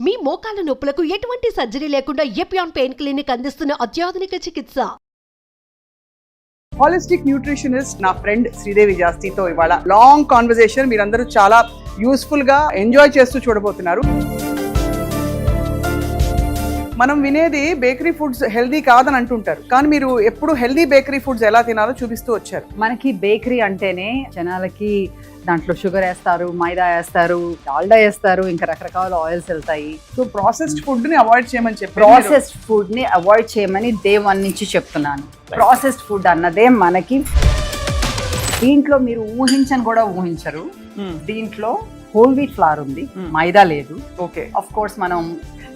మీ మోకాల నొప్పులకు ఎటువంటి సర్జరీ లేకుండా ఎపియాన్ పెయిన్ క్లినిక్ అందిస్తున్న అత్యాధునిక చికిత్స. హాలిస్టిక్ న్యూట్రిషనిస్ట్ నా ఫ్రెండ్ శ్రీదేవి జాస్తితో ఇవాళ లాంగ్ కాన్వర్సేషన్ మీరందరూ చాలా యూస్ఫుల్ గా ఎంజాయ్ చేస్తూ చూడబోతున్నారు. మనం వినేది బేకరీ ఫుడ్స్ హెల్దీ కాదని అంటుంటారు, కానీ మీరు ఎప్పుడు హెల్దీ బేకరీ ఫుడ్స్ ఎలా తినాలో చూపిస్తూ వచ్చారు. మనకి బేకరీ అంటేనే జనాలకి దాంట్లో షుగర్ వేస్తారు, మైదా వేస్తారు, డాల్డా వేస్తారు, ఇంకా రకరకాల ఆయిల్స్ వెళ్తాయి. సో ప్రాసెస్డ్ ఫుడ్ ని అవాయిడ్ చేయమని చెప్పి ప్రాసెస్డ్ ఫుడ్ ని అవాయిడ్ చేయమని డే 1 నుంచి చెప్తున్నాను. ప్రాసెస్డ్ ఫుడ్ అన్నదే మనకి దీంట్లో మీరు ఊహించని కూడా ఊహించరు. దీంట్లో హోల్ వీట్ ఫ్లవర్ ఉంది, మైదా లేదు. ఓకే, ఆఫ్ కోర్స్ మనం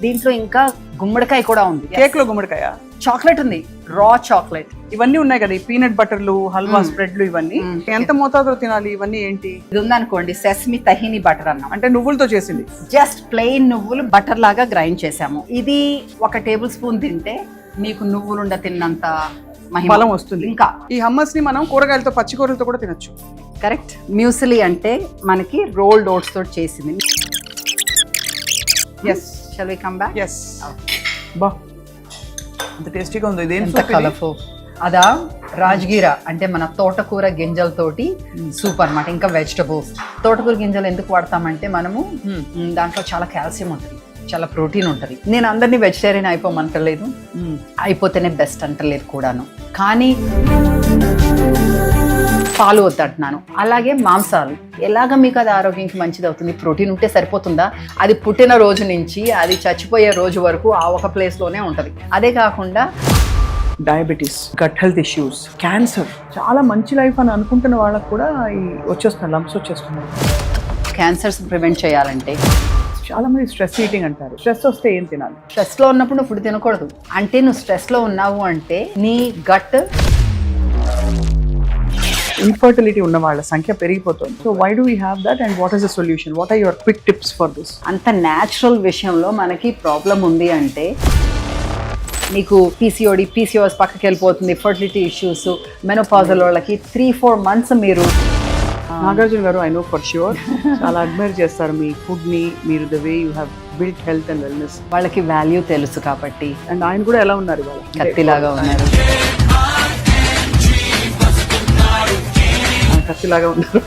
దీంట్లో ఇంకా గుమ్మడికాయ కూడా ఉంది. కేక్ లో గుమ్మడికాయ, చాక్లెట్ ఉంది, రా చాక్లెట్, ఇవన్నీ ఉన్నాయి కదా. ఈ పీనట్ బటర్లు, హల్వా స్ప్రెడ్లు, ఇవన్నీ ఎంత మోతాదులో తినాలి? ఇవన్నీ ఏంటి? ఇది ఉందనుకోండి, సెసమి తహిని బటర్ అన్నాం, అంటే నువ్వులతో చేసింది. జస్ట్ ప్లెయిన్ నువ్వులు బటర్ లాగా గ్రైండ్ చేసాము. ఇది 1 టేబుల్ స్పూన్ తింటే మీకు నువ్వులుండ తిన్నంత బలం వస్తుంది. ఇంకా ఈ హమ్మస్ ని మనం కూరగాయలతో, పచ్చి కూరలతో కూడా తినొచ్చు. కరెక్ట్. మ్యూసిలీ అంటే మనకి రోల్డ్ ఓట్స్ తోటి చేసింది. Yes, shall we come back? Yes. బా, ఎంత టేస్టీగా ఉంది. ఇదేం ఎంత కలర్ఫుల్. అదా రాజ్గిరా అంటే మన తోటకూర గింజలతోటి సూప్ అన్నమాట. ఇంకా వెజిటబుల్స్. తోటకూర గింజలు ఎందుకు వాడతామంటే మనము దాంట్లో చాలా కాల్షియం ఉంటుంది, చాలా ప్రోటీన్ ఉంటుంది. నేను అందరినీ వెజిటేరియన్ అయిపోమంటలేదు, అయిపోతేనే బెస్ట్ అంటలేదు కూడాను. కానీ పాలు వద్దంటున్నాను. అలాగే మాంసాలు ఎలాగ మీకు అది ఆరోగ్యానికి మంచిది అవుతుంది? ప్రోటీన్ ఉంటే సరిపోతుందా? అది పుట్టిన రోజు నుంచి అది చచ్చిపోయే రోజు వరకు ఆ ఒక ప్లేస్లోనే ఉంటుంది. అదే కాకుండా diabetes, gut health issues, cancer, చాలా మంచి లైఫ్ అని అనుకుంటున్న వాళ్ళకు కూడా ఈ వచ్చేస్తున్నారు, లంప్స్ వచ్చేస్తున్నారు. క్యాన్సర్స్ ప్రివెంట్ చేయాలంటే చాలా మంది స్ట్రెస్ ఈటింగ్ అంటారు. స్ట్రెస్ వస్తే ఏం తినాలి? స్ట్రెస్లో ఉన్నప్పుడు నువ్వు ఫుడ్ తినకూడదు. అంటే నువ్వు స్ట్రెస్లో ఉన్నావు అంటే నీ గట్ ఇన్ఫర్టిలిటీ ఉన్న వాళ్ళ సంఖ్య పెరిగిపోతుంది. So why do we have that and what is the solution? What are your quick tips for this? అంత న్యాచురల్ విషయంలో మనకి ప్రాబ్లం ఉంది అంటే నీకు పీసీఓఎస్ పక్కకి వెళ్ళిపోతుంది, ఫర్టిలిటీ ఇష్యూస్, మెనోపాజల్ వాళ్ళకి 3-4 months మీరు నాగార్జున గారు, ఐ నో ఫర్ ష్యూర్ చాలా అడ్మైర్ చేస్తారు మీ ఫుడ్ ని, మీరు the way you have built health and wellness. వాళ్ళకి వాల్యూ తెలుసు కాబట్టి. అండ్ ఆయన కూడా ఎలా ఉన్నారు ఇవాళ? కత్తిలాగా ఉన్నారు. కత్తిలాగా ఉన్నారు.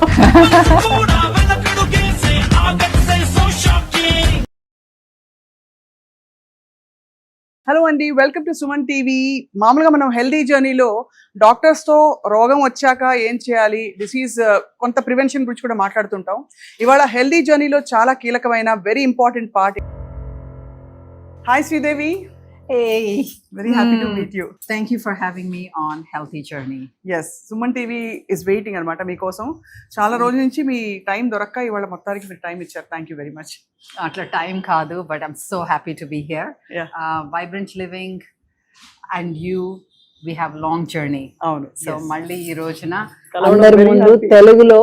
హలో అండి, వెల్కమ్ టు సుమన్ టీవీ. మామూలుగా మనం హెల్దీ జర్నీలో డాక్టర్స్తో రోగం వచ్చాక ఏం చేయాలి, డిసీజ్ కొంత ప్రివెన్షన్ గురించి కూడా మాట్లాడుతుంటాం. ఇవాళ హెల్దీ జర్నీలో చాలా కీలకమైన very important part. Hi Sridevi. Hey, very happy to meet you. Thank you for having me on Healthy Journey. Yes, Suman TV is waiting అనమాట మీకోసం. చాలా రోజుల నుంచి మీ టైం దొరక్క ఇవాళ మొత్తానికి మీరు టైం ఇచ్చారు. Thank you very much. అట్లా టైం కాదు, but I'm so happy to be here. Vibrant living and you, we have long journey. అవును. సో మళ్ళీ ఈ రోజున అందరి ముందు తెలుగులో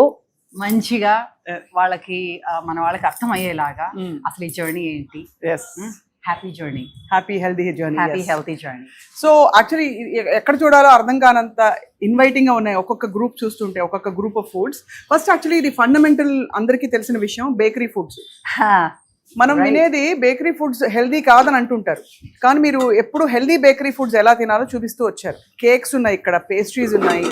మంచిగా వాళ్ళకి మన వాళ్ళకి అర్థం అయ్యేలాగా అసలు ఈ జర్నీ ఏంటి. Happy journey, happy healthy journey, happy healthy journey. So actually ఎక్కడ చూడాలో అర్థం కానంత ఇన్వైటింగ్ గా ఉన్నాయి ఒక్కొక్క గ్రూప్ చూస్తుంటే, ఒక్కొక్క group of foods. First actually ఇది ఫండమెంటల్ అందరికీ తెలిసిన విషయం, బేకరీ ఫుడ్స్. మనం వినేది బేకరీ ఫుడ్స్ హెల్దీ కాదని అంటుంటారు, కానీ మీరు ఎప్పుడు హెల్దీ బేకరీ ఫుడ్స్ ఎలా తినాలో చూపిస్తూ వచ్చారు. కేక్స్ ఉన్నాయి, ఇక్కడ పేస్ట్రీస్ ఉన్నాయి,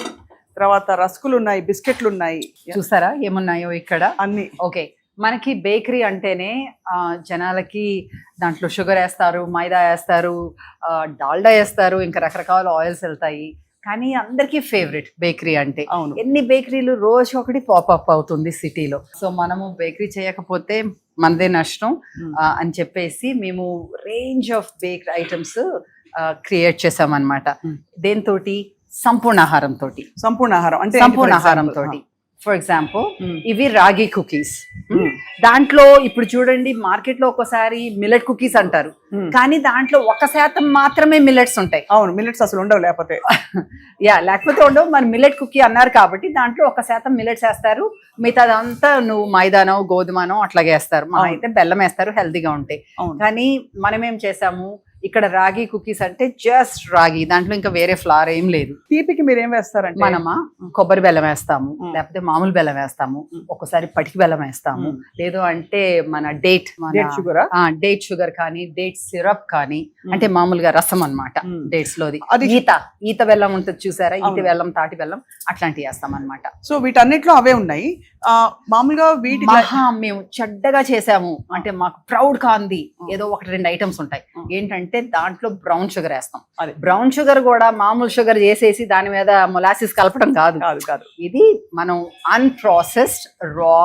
తర్వాత రస్కులు ఉన్నాయి, బిస్కెట్లు ఉన్నాయి. చూసారా ఏమున్నాయో ఇక్కడ అన్ని. ఓకే, మనకి బేకరీ అంటేనే జనాలకి దాంట్లో షుగర్ వేస్తారు, మైదా వేస్తారు, డాల్డా వేస్తారు, ఇంకా రకరకాల ఆయిల్స్ వెళ్తాయి. కానీ అందరికీ ఫేవరెట్ బేకరీ అంటే. అవును. ఎన్ని బేకరీలు రోజు ఒకటి పాపప్ అవుతుంది సిటీలో. సో మనము బేకరీ చేయకపోతే మనదే నష్టం అని చెప్పేసి మేము range of bakery items create చేసామన్నమాట. దేంతోటి? సంపూర్ణాహారం తోటి. సంపూర్ణాహారం అంటే సంపూర్ణాహారం తోటి. ఫర్ ఎగ్జాంపుల్ ఇవి రాగి కుకీస్. దాంట్లో ఇప్పుడు చూడండి మార్కెట్ లో ఒక్కోసారి మిల్లెట్ కుకీస్ అంటారు, కానీ దాంట్లో 1% మాత్రమే మిల్లెట్స్ ఉంటాయి. అవును, మిల్లెట్స్ అసలు ఉండవు. లేకపోతే లేకపోతే ఉండవు. మరి మిల్లెట్ కుకీ అన్నారు కాబట్టి దాంట్లో 1% మిల్లెట్స్ వేస్తారు, మిగతాదంతా నువ్వు మైదానో గోధుమనో అట్లాగే వేస్తారు. మా అయితే బెల్లం వేస్తారు, హెల్తీగా ఉంటాయి. కానీ మనం ఏం చేసాము, ఇక్కడ రాగి కుకీస్ అంటే జస్ట్ రాగి, దాంట్లో ఇంకా వేరే ఫ్లవర్ ఏం లేదు. తీపికి మీరు ఏం వేస్తారంటే? మనమా కొబ్బరి బెల్లం వేస్తాము, లేకపోతే మామూలు బెల్లం వేస్తాము, ఒక్కసారి పటికి బెల్లం వేస్తాము, లేదు అంటే మన డేట్ షుగర్, డేట్ షుగర్ కానీ డేట్ సిరప్ కానీ, అంటే మామూలుగా రసం అన్నమాట డేట్స్ లోది. అది ఈత బెల్లం ఉంటుంది చూసారా, ఈత బెల్లం, తాటి బెల్లం అట్లాంటివి వేస్తాం అన్నమాట. సో వీటన్నిటిలో అవే ఉన్నాయి. మామూలుగా వీటి మేము చెడ్డగా చేసాము అంటే మాకు ప్రౌడ్ కాంది ఏదో 1-2 ఐటమ్స్ ఉంటాయి. ఏంటంటే దాంట్లో బ్రౌన్ షుగర్ వేస్తాం. బ్రౌన్ షుగర్ కూడా మామూలు షుగర్ చేసేసి దాని మీద మొలాసిస్ కలపడం కాదు. ఇది మనం అన్ప్రాసెస్డ్ రా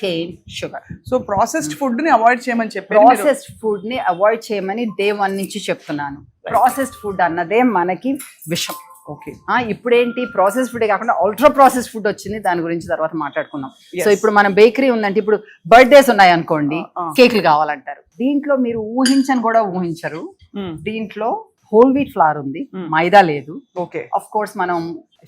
cane sugar. So processed food ని అవాయిడ్ చేయమని చెప్పి, ప్రాసెస్డ్ ఫుడ్ ని అవాయిడ్ చేయమని డే 1 నుంచి చెప్తున్నాను. ప్రాసెస్డ్ ఫుడ్ అన్నదే మనకి విషం. ఓకే, ఇప్పుడేంటి ప్రాసెస్ ఫుడ్ కాకుండా అల్ట్రా ప్రాసెస్ ఫుడ్ వచ్చింది, దాని గురించి తర్వాత మాట్లాడుకుందాం. సో ఇప్పుడు మన బేకరీ ఉందంటే, ఇప్పుడు బర్త్డేస్ ఉన్నాయి అనుకోండి, కేకులు కావాలంటారు. దీంట్లో మీరు ఊహించని కూడా ఊహించరు, దీంట్లో హోల్ వీట్ ఫ్లవర్ ఉంది, మైదా లేదు. ఓకే, ఆఫ్ కోర్స్ మనం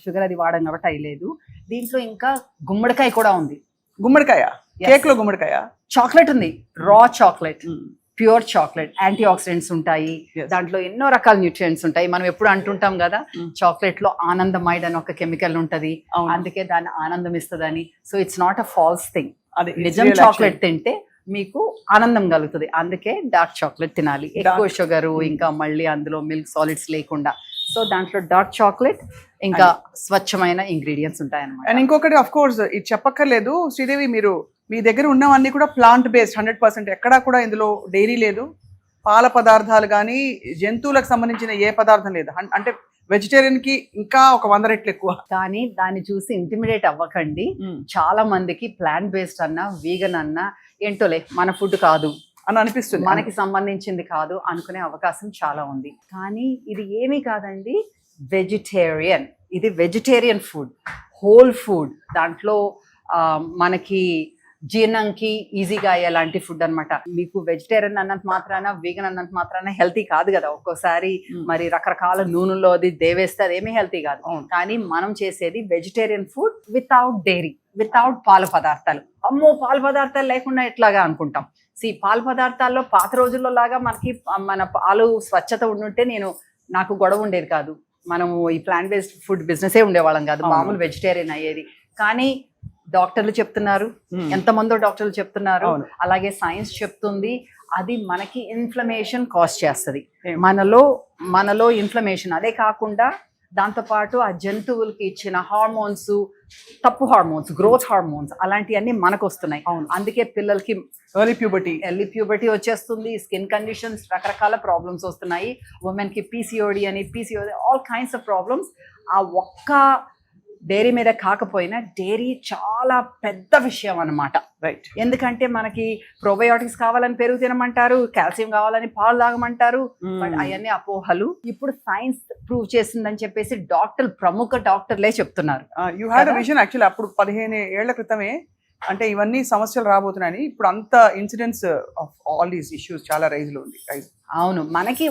షుగర్ అది వాడడం కాబట్టి అయి లేదు. దీంట్లో ఇంకా గుమ్మడికాయ కూడా ఉంది. గుమ్మడికాయ కేక్ లో? గుమ్మడికాయ చాక్లెట్ ఉంది, raw chocolate, pure chocolate, antioxidants ఉంటాయి దాంట్లో, ఎన్నో రకాల న్యూట్రియంట్స్ ఉంటాయి. మనం ఎప్పుడు అంటుంటాం కదా, చాక్లెట్ లో ఆనందమైడ్ అని ఒక కెమికల్ ఉంటది, అందుకే దాన్ని ఆనందం ఇస్తుందని. So it's not a false thing. నిజం చాక్లెట్ తింటే మీకు ఆనందం కలుగుతుంది, అందుకే డార్క్ చాక్లెట్ తినాలి. ఎక్కువ షుగర్, ఇంకా మళ్ళీ అందులో మిల్క్ సాలిడ్స్ లేకుండా. సో దాంట్లో డార్క్ చాక్లెట్ ఇంకా స్వచ్ఛమైన ఇంగ్రీడియంట్స్ ఉంటాయి అన్నమాట. అండ్ ఇంకొకటి, అఫ్ కోర్స్ ఇది చెప్పక్కర్లేదు శ్రీదేవి, మీరు మీ దగ్గర ఉన్నవన్నీ కూడా ప్లాంట్ బేస్డ్ 100%. ఎక్కడా కూడా ఇందులో డైరీ లేదు, పాల పదార్థాలు కానీ జంతువులకు సంబంధించిన ఏ పదార్థం లేదు. అంటే వెజిటేరియన్ కి ఇంకా ఒక 100 రెట్లు ఎక్కువ. కానీ దాన్ని చూసి ఇంటిమిడేట్ అవ్వకండి. చాలా మందికి ప్లాంట్ బేస్డ్ అన్నా వీగన్ అన్నా ఏంటోలే మన ఫుడ్ కాదు అని అనిపిస్తుంది, మనకి సంబంధించింది కాదు అనుకునే అవకాశం చాలా ఉంది. కానీ ఇది ఏమీ కాదండి, వెజిటేరియన్. ఇది వెజిటేరియన్ ఫుడ్, హోల్ ఫుడ్. దాంట్లో మనకి జీర్ణంకి ఈజీగా అయ్యేలాంటి ఫుడ్ అన్నమాట. మీకు వెజిటేరియన్ అన్నంత మాత్రాన, వీగన్ అన్నంత మాత్రాన హెల్తీ కాదు కదా. ఒక్కోసారి మరి రకరకాల నూనెలో అది దేవేస్తే అదేమీ హెల్తీ కాదు. కానీ మనం చేసేది vegetarian food without dairy, without పాల పదార్థాలు. అమ్మో పాల పదార్థాలు లేకుండా ఎట్లాగా అనుకుంటాం. పాల పదార్థాల్లో పాత రోజుల్లో లాగా మనకి మన పాలు స్వచ్ఛత ఉండుంటే నాకు గొడవ ఉండేది కాదు, మనము ఈ ప్లాంట్ బేస్డ్ ఫుడ్ బిజినెస్ ఉండేవాళ్ళం కాదు, మామూలు వెజిటేరియన్ అయ్యేది. కానీ డాక్టర్లు చెప్తున్నారు, ఎంతమందో డాక్టర్లు చెప్తున్నారు, అలాగే సైన్స్ చెప్తుంది, అది మనకి ఇన్ఫ్లమేషన్ కాజ్ చేస్తుంది. మనలో ఇన్ఫ్లమేషన్. అదే కాకుండా దాంతోపాటు ఆ జంతువులకి ఇచ్చిన హార్మోన్స్, తప్పు హార్మోన్స్, గ్రోత్ హార్మోన్స్ అలాంటివన్నీ మనకు వస్తున్నాయి. అందుకే పిల్లలకి ఎర్లీ ప్యూబర్టీ వచ్చేస్తుంది, స్కిన్ కండిషన్స్, రకరకాల ప్రాబ్లమ్స్ వస్తున్నాయి. ఉమెన్ కి పీసీఓడి అని, ఆల్ కైండ్స్ ఆఫ్ ప్రాబ్లమ్స్. ఆ ఒక్క డైరీ మీద కాకపోయినా డైరీ చాలా పెద్ద విషయం అన్నమాట. రైట్. ఎందుకంటే మనకి ప్రోబయోటిక్స్ కావాలని పెరుగు తినమంటారు, కాల్షియం కావాలని పాలు తాగమంటారు, బట్ అవన్నీ అపోహలు. ఇప్పుడు సైన్స్ ప్రూవ్ చేసిందని చెప్పేసి ప్రముఖ డాక్టర్లే చెప్తున్నారు. You had a vision actually అప్పుడు 15 ఏళ్ల క్రితమే, అంటే ఇవన్నీ సమస్యలు రాబోతున్నాయని. ఇప్పుడు అంత incidents of all these issues చాలా రైజ్ లో ఉంది. అవును, మనకి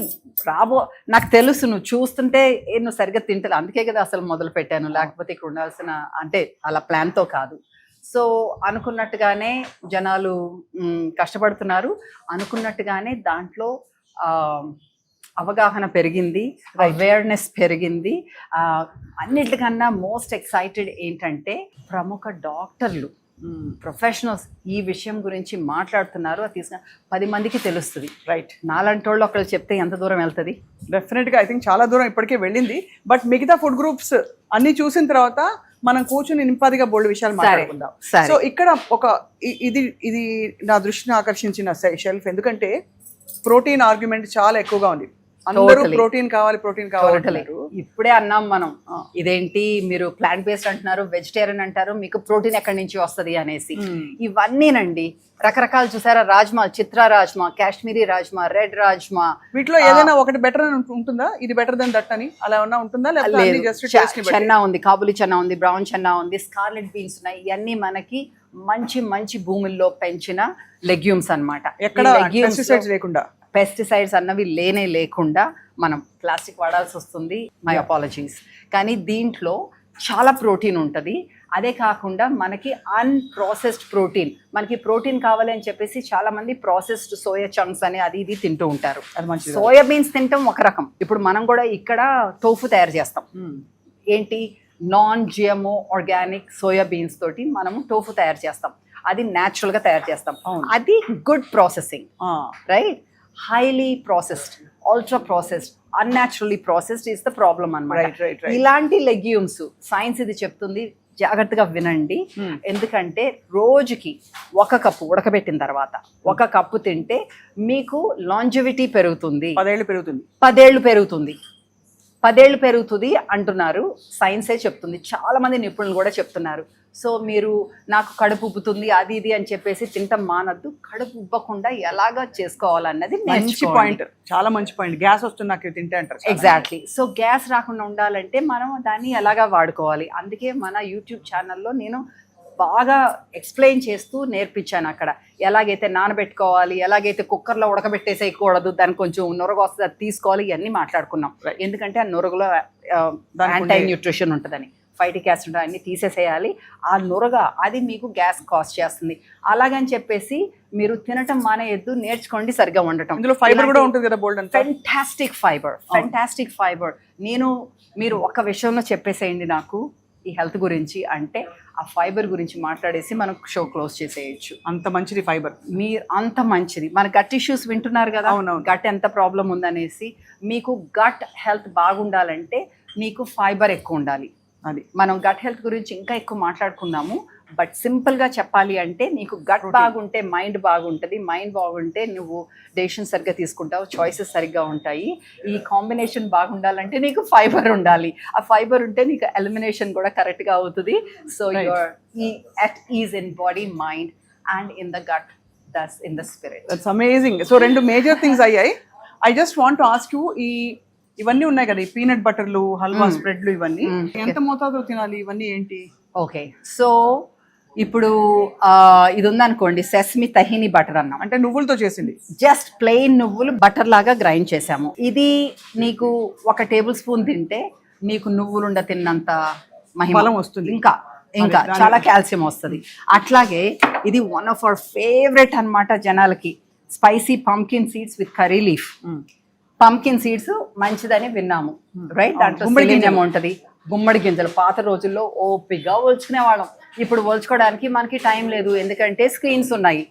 నాకు తెలుసు, నువ్వు చూస్తుంటే నువ్వు సరిగ్గా తింటలేదు, అందుకే కదా అసలు మొదలు పెట్టాను, లేకపోతే ఇక్కడ ఉండాల్సిన, అంటే అలా ప్లాన్తో కాదు. సో అనుకున్నట్టుగానే జనాలు కష్టపడుతున్నారు, అనుకున్నట్టుగానే దాంట్లో అవగాహన పెరిగింది, అవేర్నెస్ పెరిగింది. అన్నిటికన్నా మోస్ట్ ఎక్సైటెడ్ ఏంటంటే ప్రముఖ డాక్టర్లు, ప్రొఫెషనల్స్ ఈ విషయం గురించి మాట్లాడుతున్నారు. అది తీసుకుని 10 మందికి తెలుస్తుంది. రైట్. నాలాంటి వాళ్ళు అక్కడ చెప్తే ఎంత దూరం వెళ్తుంది? డెఫినెట్గా ఐ థింక్ చాలా దూరం ఇప్పటికే వెళ్ళింది. బట్ మిగతా ఫుడ్ గ్రూప్స్ అన్ని చూసిన తర్వాత మనం కూర్చుని నింపాదిగా బోల్డ్ విషయాలు మాట్లాడుకుందాం. సో ఇక్కడ ఇది నా దృష్టిని ఆకర్షించిన షెల్ఫ్, ఎందుకంటే ప్రోటీన్ ఆర్గ్యుమెంట్ చాలా ఎక్కువగా ఉంది. అందరూ ప్రోటీన్ కావాలి. ఇప్పుడే అన్నాం మనం, ఇదేంటి మీరు ప్లాంట్ బేస్డ్ అంటున్నారు, వెజిటేరియన్ అంటారు, మీకు ప్రోటీన్ ఎక్కడి నుంచి వస్తుంది అనేసి. ఇవన్నీనండి రకరకాలు చూసారా, రాజ్మా, చిత్రా రాజ్మా, కాశ్మీరీ రాజ్మా, రెడ్ రాజ్మా, వీటిలో ఏదైనా ఒకటి బెటర్ అని ఉంటుందా? ఇది బెటర్ దెన్ దట్ అని అలా ఏమన్నా ఉంటుందా? చెన్నా ఉంది, కాబులి చెన్నా ఉంది, బ్రౌన్ చెన్నా ఉంది, స్కార్లెట్ బీన్స్ ఉన్నాయి. ఇవన్నీ మనకి మంచి మంచి భూముల్లో పెంచిన లెగ్యూమ్స్ అన్నమాట. పెస్టిసైడ్స్ అన్నవి లేకుండా మనం ప్లాస్టిక్ వాడాల్సి వస్తుంది, మై అపాలజీస్. కానీ దీంట్లో చాలా ప్రోటీన్ ఉంటుంది. అదే కాకుండా మనకి అన్ప్రాసెస్డ్ ప్రోటీన్, మనకి ప్రోటీన్ కావాలి అని చెప్పేసి చాలా మంది ప్రాసెస్డ్ సోయా చంక్స్ అని అది ఇది తింటూ ఉంటారు. అది మంచిది. సోయా బీన్స్ తింటాం ఒక రకం. ఇప్పుడు మనం కూడా ఇక్కడ టోఫు తయారు చేస్తాం. ఏంటి, non GMO organic soya beans తోటి మనము టోఫు తయారు చేస్తాం. అది న్యాచురల్ గా తయారు చేస్తాం. అది good processing, right? Highly processed, ultra processed, unnaturally processed is the problem అన్నమాట. ఇలాంటి లెగ్యూమ్స్ సైన్స్ ఇది చెప్తుంది, జాగ్రత్తగా వినండి. ఎందుకంటే రోజుకి 1 కప్పు ఉడకబెట్టిన తర్వాత 1 కప్పు తింటే మీకు లాంజివిటీ పెరుగుతుంది, 10 ఏళ్ళు పెరుగుతుంది. 10 ఏళ్ళు పెరుగుతుంది, 10 ఏళ్ళు పెరుగుతుంది అంటున్నారు. సైన్సే చెప్తుంది, చాలా మంది నిపుణులు కూడా చెప్తున్నారు. సో మీరు నాకు కడుపు ఉబ్బుతుంది అది ఇది అని చెప్పేసి తింటాం మానద్దు. కడుపు ఉబ్బకుండా ఎలాగా చేసుకోవాలన్నది మంచి పాయింట్, చాలా మంచి పాయింట్. గ్యాస్ వస్తుంది నాకు తింటే అంటారు. ఎగ్జాక్ట్లీ. సో గ్యాస్ రాకుండా ఉండాలంటే మనం దాన్ని ఎలాగా వాడుకోవాలి. అందుకే మన యూట్యూబ్ ఛానల్లో నేను బాగా ఎక్స్ప్లెయిన్ చేస్తూ నేర్పించాను. అక్కడ ఎలాగైతే నానబెట్టుకోవాలి, ఎలాగైతే కుక్కర్లో ఉడకబెట్టేసేయకూడదు, దానికి కొంచెం నొరగ వస్తుంది అది తీసుకోవాలి, ఇవన్నీ మాట్లాడుకున్నాం. ఎందుకంటే ఆ నొరగలో యాంటీ న్యూట్రిషన్ ఉంటుందని, ఫైటిక్ యాసిడ్ ఉంటుంది, అన్ని తీసేసేయాలి. ఆ నొరగ అది మీకు గ్యాస్ కాస్ట్ చేస్తుంది. అలాగని చెప్పేసి మీరు తినటం మానేయద్దు, నేర్చుకోండి సరిగ్గా ఉండటం. ఇందులో ఫైబర్ కూడా ఉంటుంది కదా, బోల్డ్ అంతా. Fantastic fibre, fantastic fibre. మీరు ఒక్క విషయంలో చెప్పేసేయండి నాకు ఈ హెల్త్ గురించి అంటే, ఆ ఫైబర్ గురించి మాట్లాడేసి మనం షో క్లోజ్ చేసేయచ్చు. అంత మంచిది ఫైబర్. మీరు అంత మంచిది. మన గట్ ఇష్యూస్ వింటున్నారు కదా, గట్ ఎంత ప్రాబ్లం ఉందనేసి. మీకు గట్ హెల్త్ బాగుండాలంటే మీకు ఫైబర్ ఎక్కువ ఉండాలి. అది మనం గట్ హెల్త్ గురించి ఇంకా ఎక్కువ మాట్లాడుకుందాము. బట్ సింపుల్గా చెప్పాలి అంటే నీకు గట్ బాగుంటే మైండ్ బాగుంటుంది, మైండ్ బాగుంటే నువ్వు డెసిషన్ సరిగ్గా తీసుకుంటావు, చాయిసెస్ సరిగ్గా ఉంటాయి. ఈ కాంబినేషన్ బాగుండాలంటే నీకు ఫైబర్ ఉండాలి. ఆ ఫైబర్ ఉంటే నీకు ఎలిమినేషన్ కూడా కరెక్ట్గా అవుతుంది. So you're at ease in body, mind and in the gut, that's in the spirit. That's amazing. So 2 major things అయ్యాయి. I just want to ask you, ఇవన్నీ ఉన్నాయి కదా, ఈ పీనట్ బటర్లు, హల్వా స్ప్రెడ్లు, ఇవన్నీ ఎంత మోతాదులో తినాలి? ఇవన్నీ ఏంటి? ఓకే, సో ఇప్పుడు ఇది ఉందనుకోండి, సెస్మి తహిని బటర్ అన్నాం, అంటే నువ్వులతో చేసింది. జస్ట్ ప్లెయిన్ నువ్వులు బటర్ లాగా గ్రైండ్ చేసాము. ఇది నీకు 1 టేబుల్ స్పూన్ తింటే నీకు నువ్వులుండ తిన్నంత బలం వస్తుంది, ఇంకా చాలా కాల్షియం వస్తుంది. అట్లాగే ఇది వన్ ఆఫ్ అవర్ ఫేవరెట్ అన్నమాట జనాలకి, spicy pumpkin seeds with curry leaf. Pumpkin seeds మంచిదని విన్నాము, రైట్? దాంట్లో సెలీనియం ఉంటుంది. గుమ్మడి గింజలు పాత రోజుల్లో ఓపిగా ఒలుచుకునే వాళ్ళం. ఇప్పుడు ఒలుచుకోవడానికి మనకి టైం లేదు, ఎందుకంటే స్క్రీన్స్ ఉన్నాయి,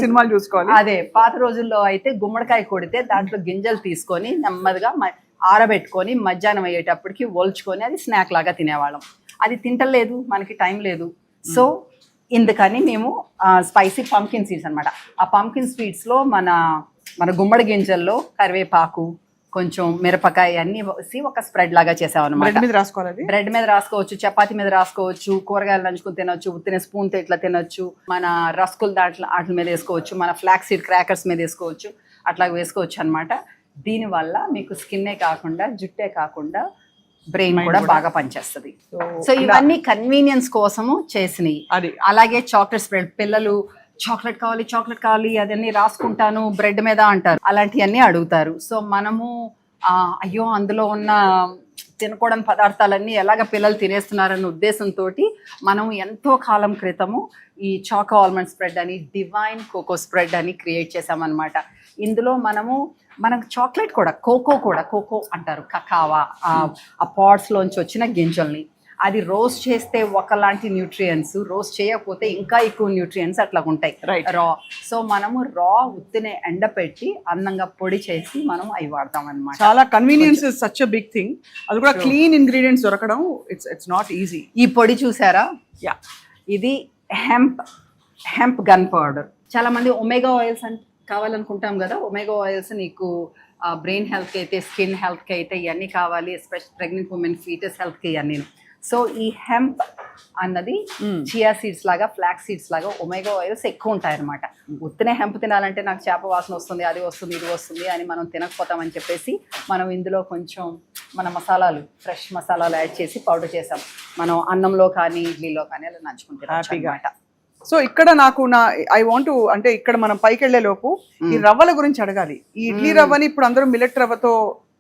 సినిమాలు చూసుకోవాలి. అదే పాత రోజుల్లో అయితే గుమ్మడికాయ కొడితే దాంట్లో గింజలు తీసుకొని నెమ్మదిగా ఆరబెట్టుకొని మధ్యాహ్నం అయ్యేటప్పటికి ఒలుచుకొని అది స్నాక్ లాగా తినేవాళ్ళం. అది తింటలేదు, మనకి టైం లేదు. సో ఇందుకని మేము స్పైసీ పంకిన్ సీడ్స్ అనమాట. ఆ పంకిన్ సీడ్స్లో మన గుమ్మడి గింజల్లో కరివేపాకు, కొంచెం మిరపకాయ అన్ని వేసి ఒక స్ప్రెడ్ లాగా చేసామన్నమాట. బ్రెడ్ మీద రాసుకోవచ్చు, చపాతీ మీద రాసుకోవచ్చు, కూరగాయలు నంచుకుని తినొచ్చు, ఉత్తిన స్పూన్తో ఇట్లా తినొచ్చు, మన రస్కులు వాటి మీద వేసుకోవచ్చు, మన ఫ్లాక్ సీడ్ క్రాకర్స్ మీద వేసుకోవచ్చు, అట్లా వేసుకోవచ్చు అనమాట. దీనివల్ల మీకు స్కిన్నే కాకుండా జుట్టే కాకుండా బ్రెయిన్ కూడా బాగా పనిచేస్తుంది. సో ఇవన్నీ కన్వీనియన్స్ కోసము చేసినవి. అలాగే చాక్లెట్ స్ప్రెడ్, పిల్లలు చాక్లెట్ కావాలి అదన్నీ రాసుకుంటాను బ్రెడ్ మీద అంటారు, అలాంటివన్నీ అడుగుతారు. సో మనము అయ్యో అందులో ఉన్న తినకూడని పదార్థాలన్నీ ఎలాగ పిల్లలు తినేస్తున్నారన్న ఉద్దేశంతో మనం ఎంతో కాలం క్రితము ఈ చాకో ఆల్మండ్ స్ప్రెడ్ అని, డివైన్ కోకో స్ప్రెడ్ అని క్రియేట్ చేసామన్నమాట. ఇందులో మనకు చాక్లెట్ కూడా, కోకో అంటారు, కకావా, ఆ పాడ్స్లోంచి వచ్చిన గింజల్ని అది రోస్ట్ చేస్తే ఒకలాంటి న్యూట్రియంట్స్, రోస్ట్ చేయకపోతే ఇంకా ఎక్కువ న్యూట్రియంట్స్ అట్లా ఉంటాయి రా. సో మనము రా ఉత్తినే ఎండపెట్టి అందంగా పొడి చేసి మనం అవి వాడతాం అన్నమాట. చాలా convenience is such a big thing. అది కూడా క్లీన్ ఇంగ్రీడియంట్స్ దొరకడం ఇట్స్ నాట్ ఈజీ. ఈ పొడి చూసారా? యా, ఇది హెంప్ గన్ పౌడర్. చాలా మంది ఒమేగా ఆయిల్స్ కావాలనుకుంటాం కదా, ఒమేగా ఆయిల్స్ నీకు బ్రెయిన్ హెల్త్కి అయితే, స్కిన్ హెల్త్కి అయితే ఇవన్నీ కావాలి, ఎస్పెషల్ ప్రెగ్నెంట్ ఉమెన్, ఫీటస్ హెల్త్కి ఇవన్నీ. సో ఈ హెంప్ అన్నది చియా సీడ్స్ లాగా, ఫ్లాక్ సీడ్స్ లాగా ఒమేగా ఆయిల్స్ ఎక్కువ ఉంటాయి అనమాట. ఉత్తనే హెంప్ తినాలంటే నాకు చేప వాసన వస్తుంది, అది వస్తుంది, ఇది వస్తుంది అని మనం తినకపోతామని చెప్పేసి మనం ఇందులో కొంచెం మన మసాలాలు, ఫ్రెష్ మసాలాలు యాడ్ చేసి పౌడర్ చేసాం. మనం అన్నంలో కానీ ఇడ్లీలో కానీ అలా నంచుకుంటాం. సో ఇక్కడ నాకు ఐ వాంట్ టు, అంటే ఇక్కడ మనం పైకి వెళ్లే లోపు ఈ రవ్వల గురించి అడగాలి. ఈ ఇడ్లీ రవ్వని ఇప్పుడు అందరూ మిల్లెట్ రవ్వతో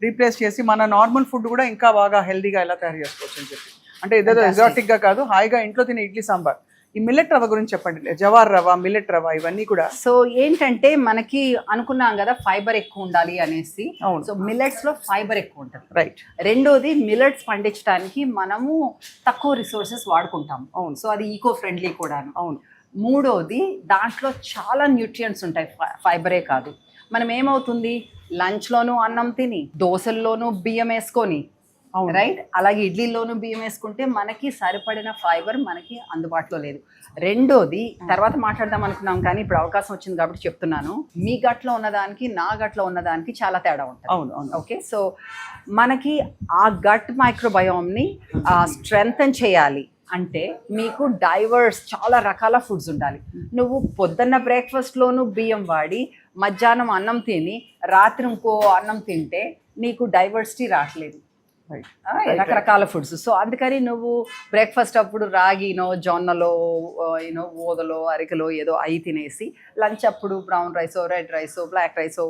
రీప్లేస్ చేసి మన నార్మల్ ఫుడ్ కూడా ఇంకా బాగా హెల్దీగా ఎలా తయారు చేసుకోవచ్చు అని చెప్పి. అంటే ఏదేదో ఎగ్జాటిక్ గా కాదు, హాయిగా ఇంట్లో తినే ఇడ్లీ సాంబార్. ఈ మిల్లెట్ రవ్వ గురించి చెప్పండి. జవార్ రవ్వ, మిల్లెట్ రవ్వ, ఇవన్నీ కూడా. సో ఏంటంటే మనకి అనుకున్నాం కదా ఫైబర్ ఎక్కువ ఉండాలి అనేసి. అవును. సో మిల్లెట్స్ లో ఫైబర్ ఎక్కువ ఉంటుంది. రైట్. రెండోది మిల్లెట్స్ పండించడానికి మనము తక్కువ రిసోర్సెస్ వాడుకుంటాం. అవును. సో అది ఈకో ఫ్రెండ్లీ కూడాను. అవును. మూడోది దాంట్లో చాలా న్యూట్రియంట్స్ ఉంటాయి, ఫైబరే కాదు. మనం ఏమవుతుంది, లంచ్లోనూ అన్నం తిని దోశల్లోనూ బియ్యం వేసుకొని, రైట్, అలాగే ఇడ్లీలోనూ బియ్యం వేసుకుంటే మనకి సరిపడిన ఫైబర్ మనకి అందుబాటులో లేదు. రెండోది తర్వాత మాట్లాడదాం అనుకున్నాం కానీ ఇప్పుడు అవకాశం వచ్చింది కాబట్టి చెప్తున్నాను. మీ గట్లో ఉన్నదానికి నా గట్లో ఉన్నదానికి చాలా తేడా ఉంటుంది. అవును అవును. ఓకే, సో మనకి ఆ గట్ మైక్రోబయోమ్ని స్ట్రెంగ్తన్ చేయాలి అంటే మీకు డైవర్స్ చాలా రకాల ఫుడ్స్ ఉండాలి. నువ్వు పొద్దున్న బ్రేక్ఫాస్ట్లోనూ బియ్యం వాడి మధ్యాహ్నం అన్నం తిని రాత్రి ఇంకో అన్నం తింటే నీకు డైవర్సిటీ రావట్లేదు, రకరకాల ఫుడ్స్. సో అందుకని నువ్వు బ్రేక్ఫాస్ట్ అప్పుడు రాగినో జొన్నలో ఓదలో అరికలో ఏదో అయి తినేసి, లంచ్ అప్పుడు బ్రౌన్ రైసో రెడ్ రైసో బ్లాక్ రైసో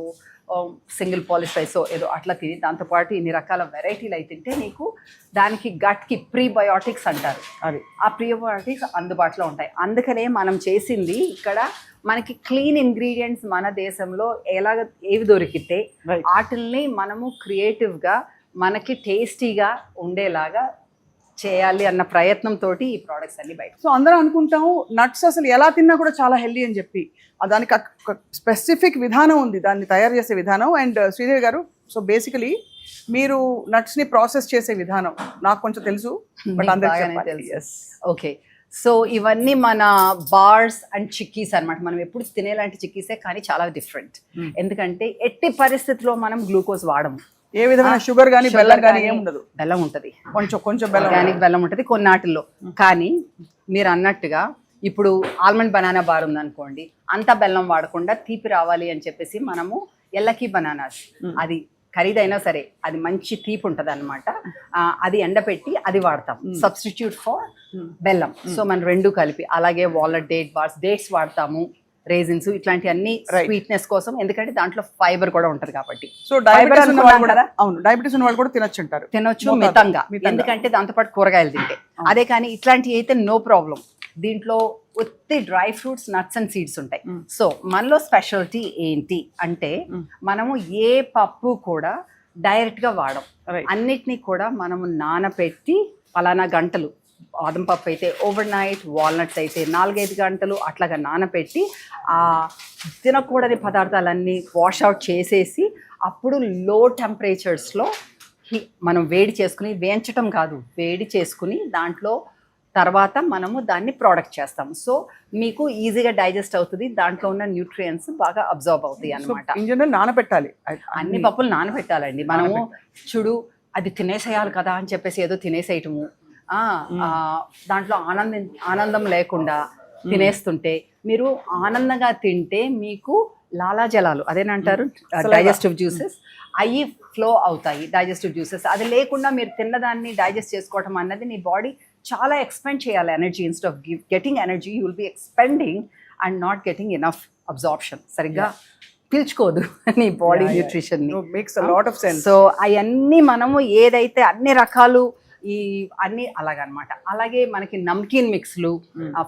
సింగిల్ పాలిష్ రైసో ఏదో అట్లా తిని దాంతోపాటు ఇన్ని రకాల వెరైటీలు అయి తింటే నీకు దానికి గట్కి ప్రీబయోటిక్స్ అంటారు, అవి ఆ ప్రీబయోటిక్స్ అందుబాటులో ఉంటాయి. అందుకనే మనం చేసింది ఇక్కడ మనకి క్లీన్ ఇంగ్రీడియంట్స్ మన దేశంలో ఏవి దొరికితే వాటిల్ని మనము క్రియేటివ్గా మనకి టేస్టీగా ఉండేలాగా చేయాలి అన్న ప్రయత్నంతో ఈ ప్రోడక్ట్స్ అన్ని బయట. సో అందరూ అనుకుంటాము నట్స్ అసలు ఎలా తిన్నా కూడా చాలా హెల్దీ అని చెప్పి, దానికి స్పెసిఫిక్ విధానం ఉంది, దాన్ని తయారు చేసే విధానం. అండ్ శ్రీదేవి గారు, సో బేసికలీ మీరు నట్స్ ని ప్రాసెస్ చేసే విధానం నాకు కొంచెం తెలుసు, బట్ అందరికీ తెలుసు. ఓకే, సో ఇవన్నీ మన బార్స్ అండ్ చిక్కీస్ అన్నమాట. మనం ఎప్పుడు తినేలాంటి చిక్కీసే కానీ చాలా డిఫరెంట్. ఎందుకంటే ఎట్టి పరిస్థితిలో మనం గ్లూకోజ్ వాడము, ఏ విధమైన షుగర్ కానీ బెల్లం కానీ ఏమి ఉండదు. బెల్లం ఉంటుంది, కొంచెం బెల్లం, ఆర్గానిక్ బెల్లం ఉంటుంది కొన్నాటిల్లో. కానీ మీరు అన్నట్టుగా ఇప్పుడు ఆల్మండ్ బనానా బార్ ఉందనుకోండి, అంత బెల్లం వాడకుండా తీపి రావాలి అని చెప్పేసి మనము ఎల్లకి బనానాస్, అది ఖరీదైనా సరే అది మంచి తీపి ఉంటుంది అనమాట, అది ఎండపెట్టి అది వాడతాం సబ్స్టిట్యూట్ ఫర్ బెల్లం. సో మనం రెండు కలిపి, అలాగే వాల్నట్ డేట్స్ వాడతాము, రేజిన్స్, ఇట్లాంటి అన్ని స్వీట్నెస్ కోసం, ఎందుకంటే దాంట్లో ఫైబర్ కూడా ఉంటది కాబట్టి. సో డయాబెటీస్ ఉన్న వాళ్ళు కూడా తినొచ్చు మితంగా, ఎందుకంటే దాంతోపాటు కూరగాయలు తింటే. అదే కానీ ఇట్లాంటివి అయితే నో ప్రాబ్లం. దీంట్లో ఒత్తి dry fruits, nuts and seeds ఉంటాయి. సో మనలో స్పెషాలిటీ ఏంటి అంటే మనము ఏ పప్పు కూడా డైరెక్ట్ గా వాడం, అన్నిటినీ కూడా మనము నానబెట్టి పలానా గంటలు, బాదం పప్పు అయితే ఓవర్ నైట్, వాల్నట్స్ అయితే 4-5 గంటలు అట్లాగా నానబెట్టి ఆ తినకూడని పదార్థాలన్నీ వాష్ అవుట్ చేసేసి అప్పుడు లో టెంపరేచర్స్లో మనం వేడి చేసుకుని, వేయించటం కాదు వేడి చేసుకుని దాంట్లో తర్వాత మనము దాన్ని ప్రోడక్ట్ చేస్తాం. సో మీకు ఈజీగా డైజెస్ట్ అవుతుంది, దాంట్లో ఉన్న న్యూట్రియంట్స్ బాగా అబ్జర్వ్ అవుతాయి అన్నమాట. నానబెట్టాలి, అన్ని పప్పులు నానబెట్టాలండి. మనము చూడు అది తినేసేయాలి కదా అని చెప్పేసి ఏదో తినేసేయటము, దాంట్లో ఆనందం లేకుండా తినేస్తుంటే, మీరు ఆనందంగా తింటే మీకు లాలాజలాలు అదేనంటారు డైజెస్టివ్ జ్యూసెస్ అవి ఫ్లో అవుతాయి, డైజెస్టివ్ జ్యూసెస్. అది లేకుండా మీరు తిన్నదాన్ని డైజెస్ట్ చేసుకోవటం అన్నది నీ బాడీ చాలా ఎక్స్పెండ్ చేయాలి energy. Instead of getting energy you will be expending and not getting enough absorption. సరిగ్గా పీల్చుకోదు నీ బాడీ న్యూట్రిషన్ ని. సో అవన్నీ మనము ఏదైతే అన్ని రకాలు ఈ అన్ని అలాగనమాట. అలాగే మనకి నమ్కీన్ మిక్స్లు,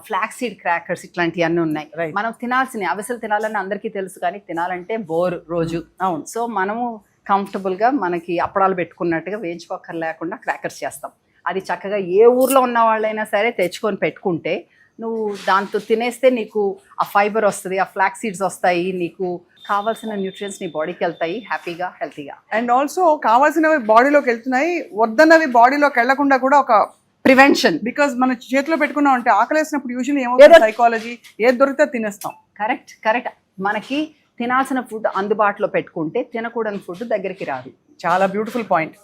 ఫ్లాక్స్ సీడ్ క్రాకర్స్, ఇట్లాంటివి అన్నీ ఉన్నాయి. మనం తినాల్సినవి అవిసెలు తినాలని అందరికీ తెలుసు, కానీ తినాలంటే బోర్ రోజు. అవును. సో మనము కంఫర్టబుల్గా మనకి అప్పడాలు పెట్టుకున్నట్టుగా వేయించుకోకర్ లేకుండా క్రాకర్స్ చేస్తాం. అది చక్కగా ఏ ఊర్లో ఉన్న వాళ్ళైనా సరే తెచ్చుకొని పెట్టుకుంటే నువ్వు దాంతో తినేస్తే నీకు ఆ ఫైబర్ వస్తుంది, ఆ ఫ్లాక్స్ సీడ్స్ వస్తాయి, నీకు కావాల్సిన న్యూట్రియన్స్ నీ బాడీకి వెళ్తాయి హ్యాపీగా, హెల్తీగా. అండ్ ఆల్సో కావాల్సినవి బాడీలోకి వెళ్తున్నాయి, వద్దన్నవి బాడీలోకి వెళ్లకుండా కూడా ఒక ప్రివెన్షన్. బికాజ్ మన చేతిలో పెట్టుకున్నాం అంటే ఆకలేసినప్పుడు యూజువల్లీ ఏమవుతుంది, సైకాలజీ ఏది దొరికితే తినేస్తాం. కరెక్ట్. మనకి తినాల్సిన ఫుడ్ అందుబాటులో పెట్టుకుంటే తినకూడని ఫుడ్ దగ్గరికి రాదు. చాలా బ్యూటిఫుల్ పాయింట్.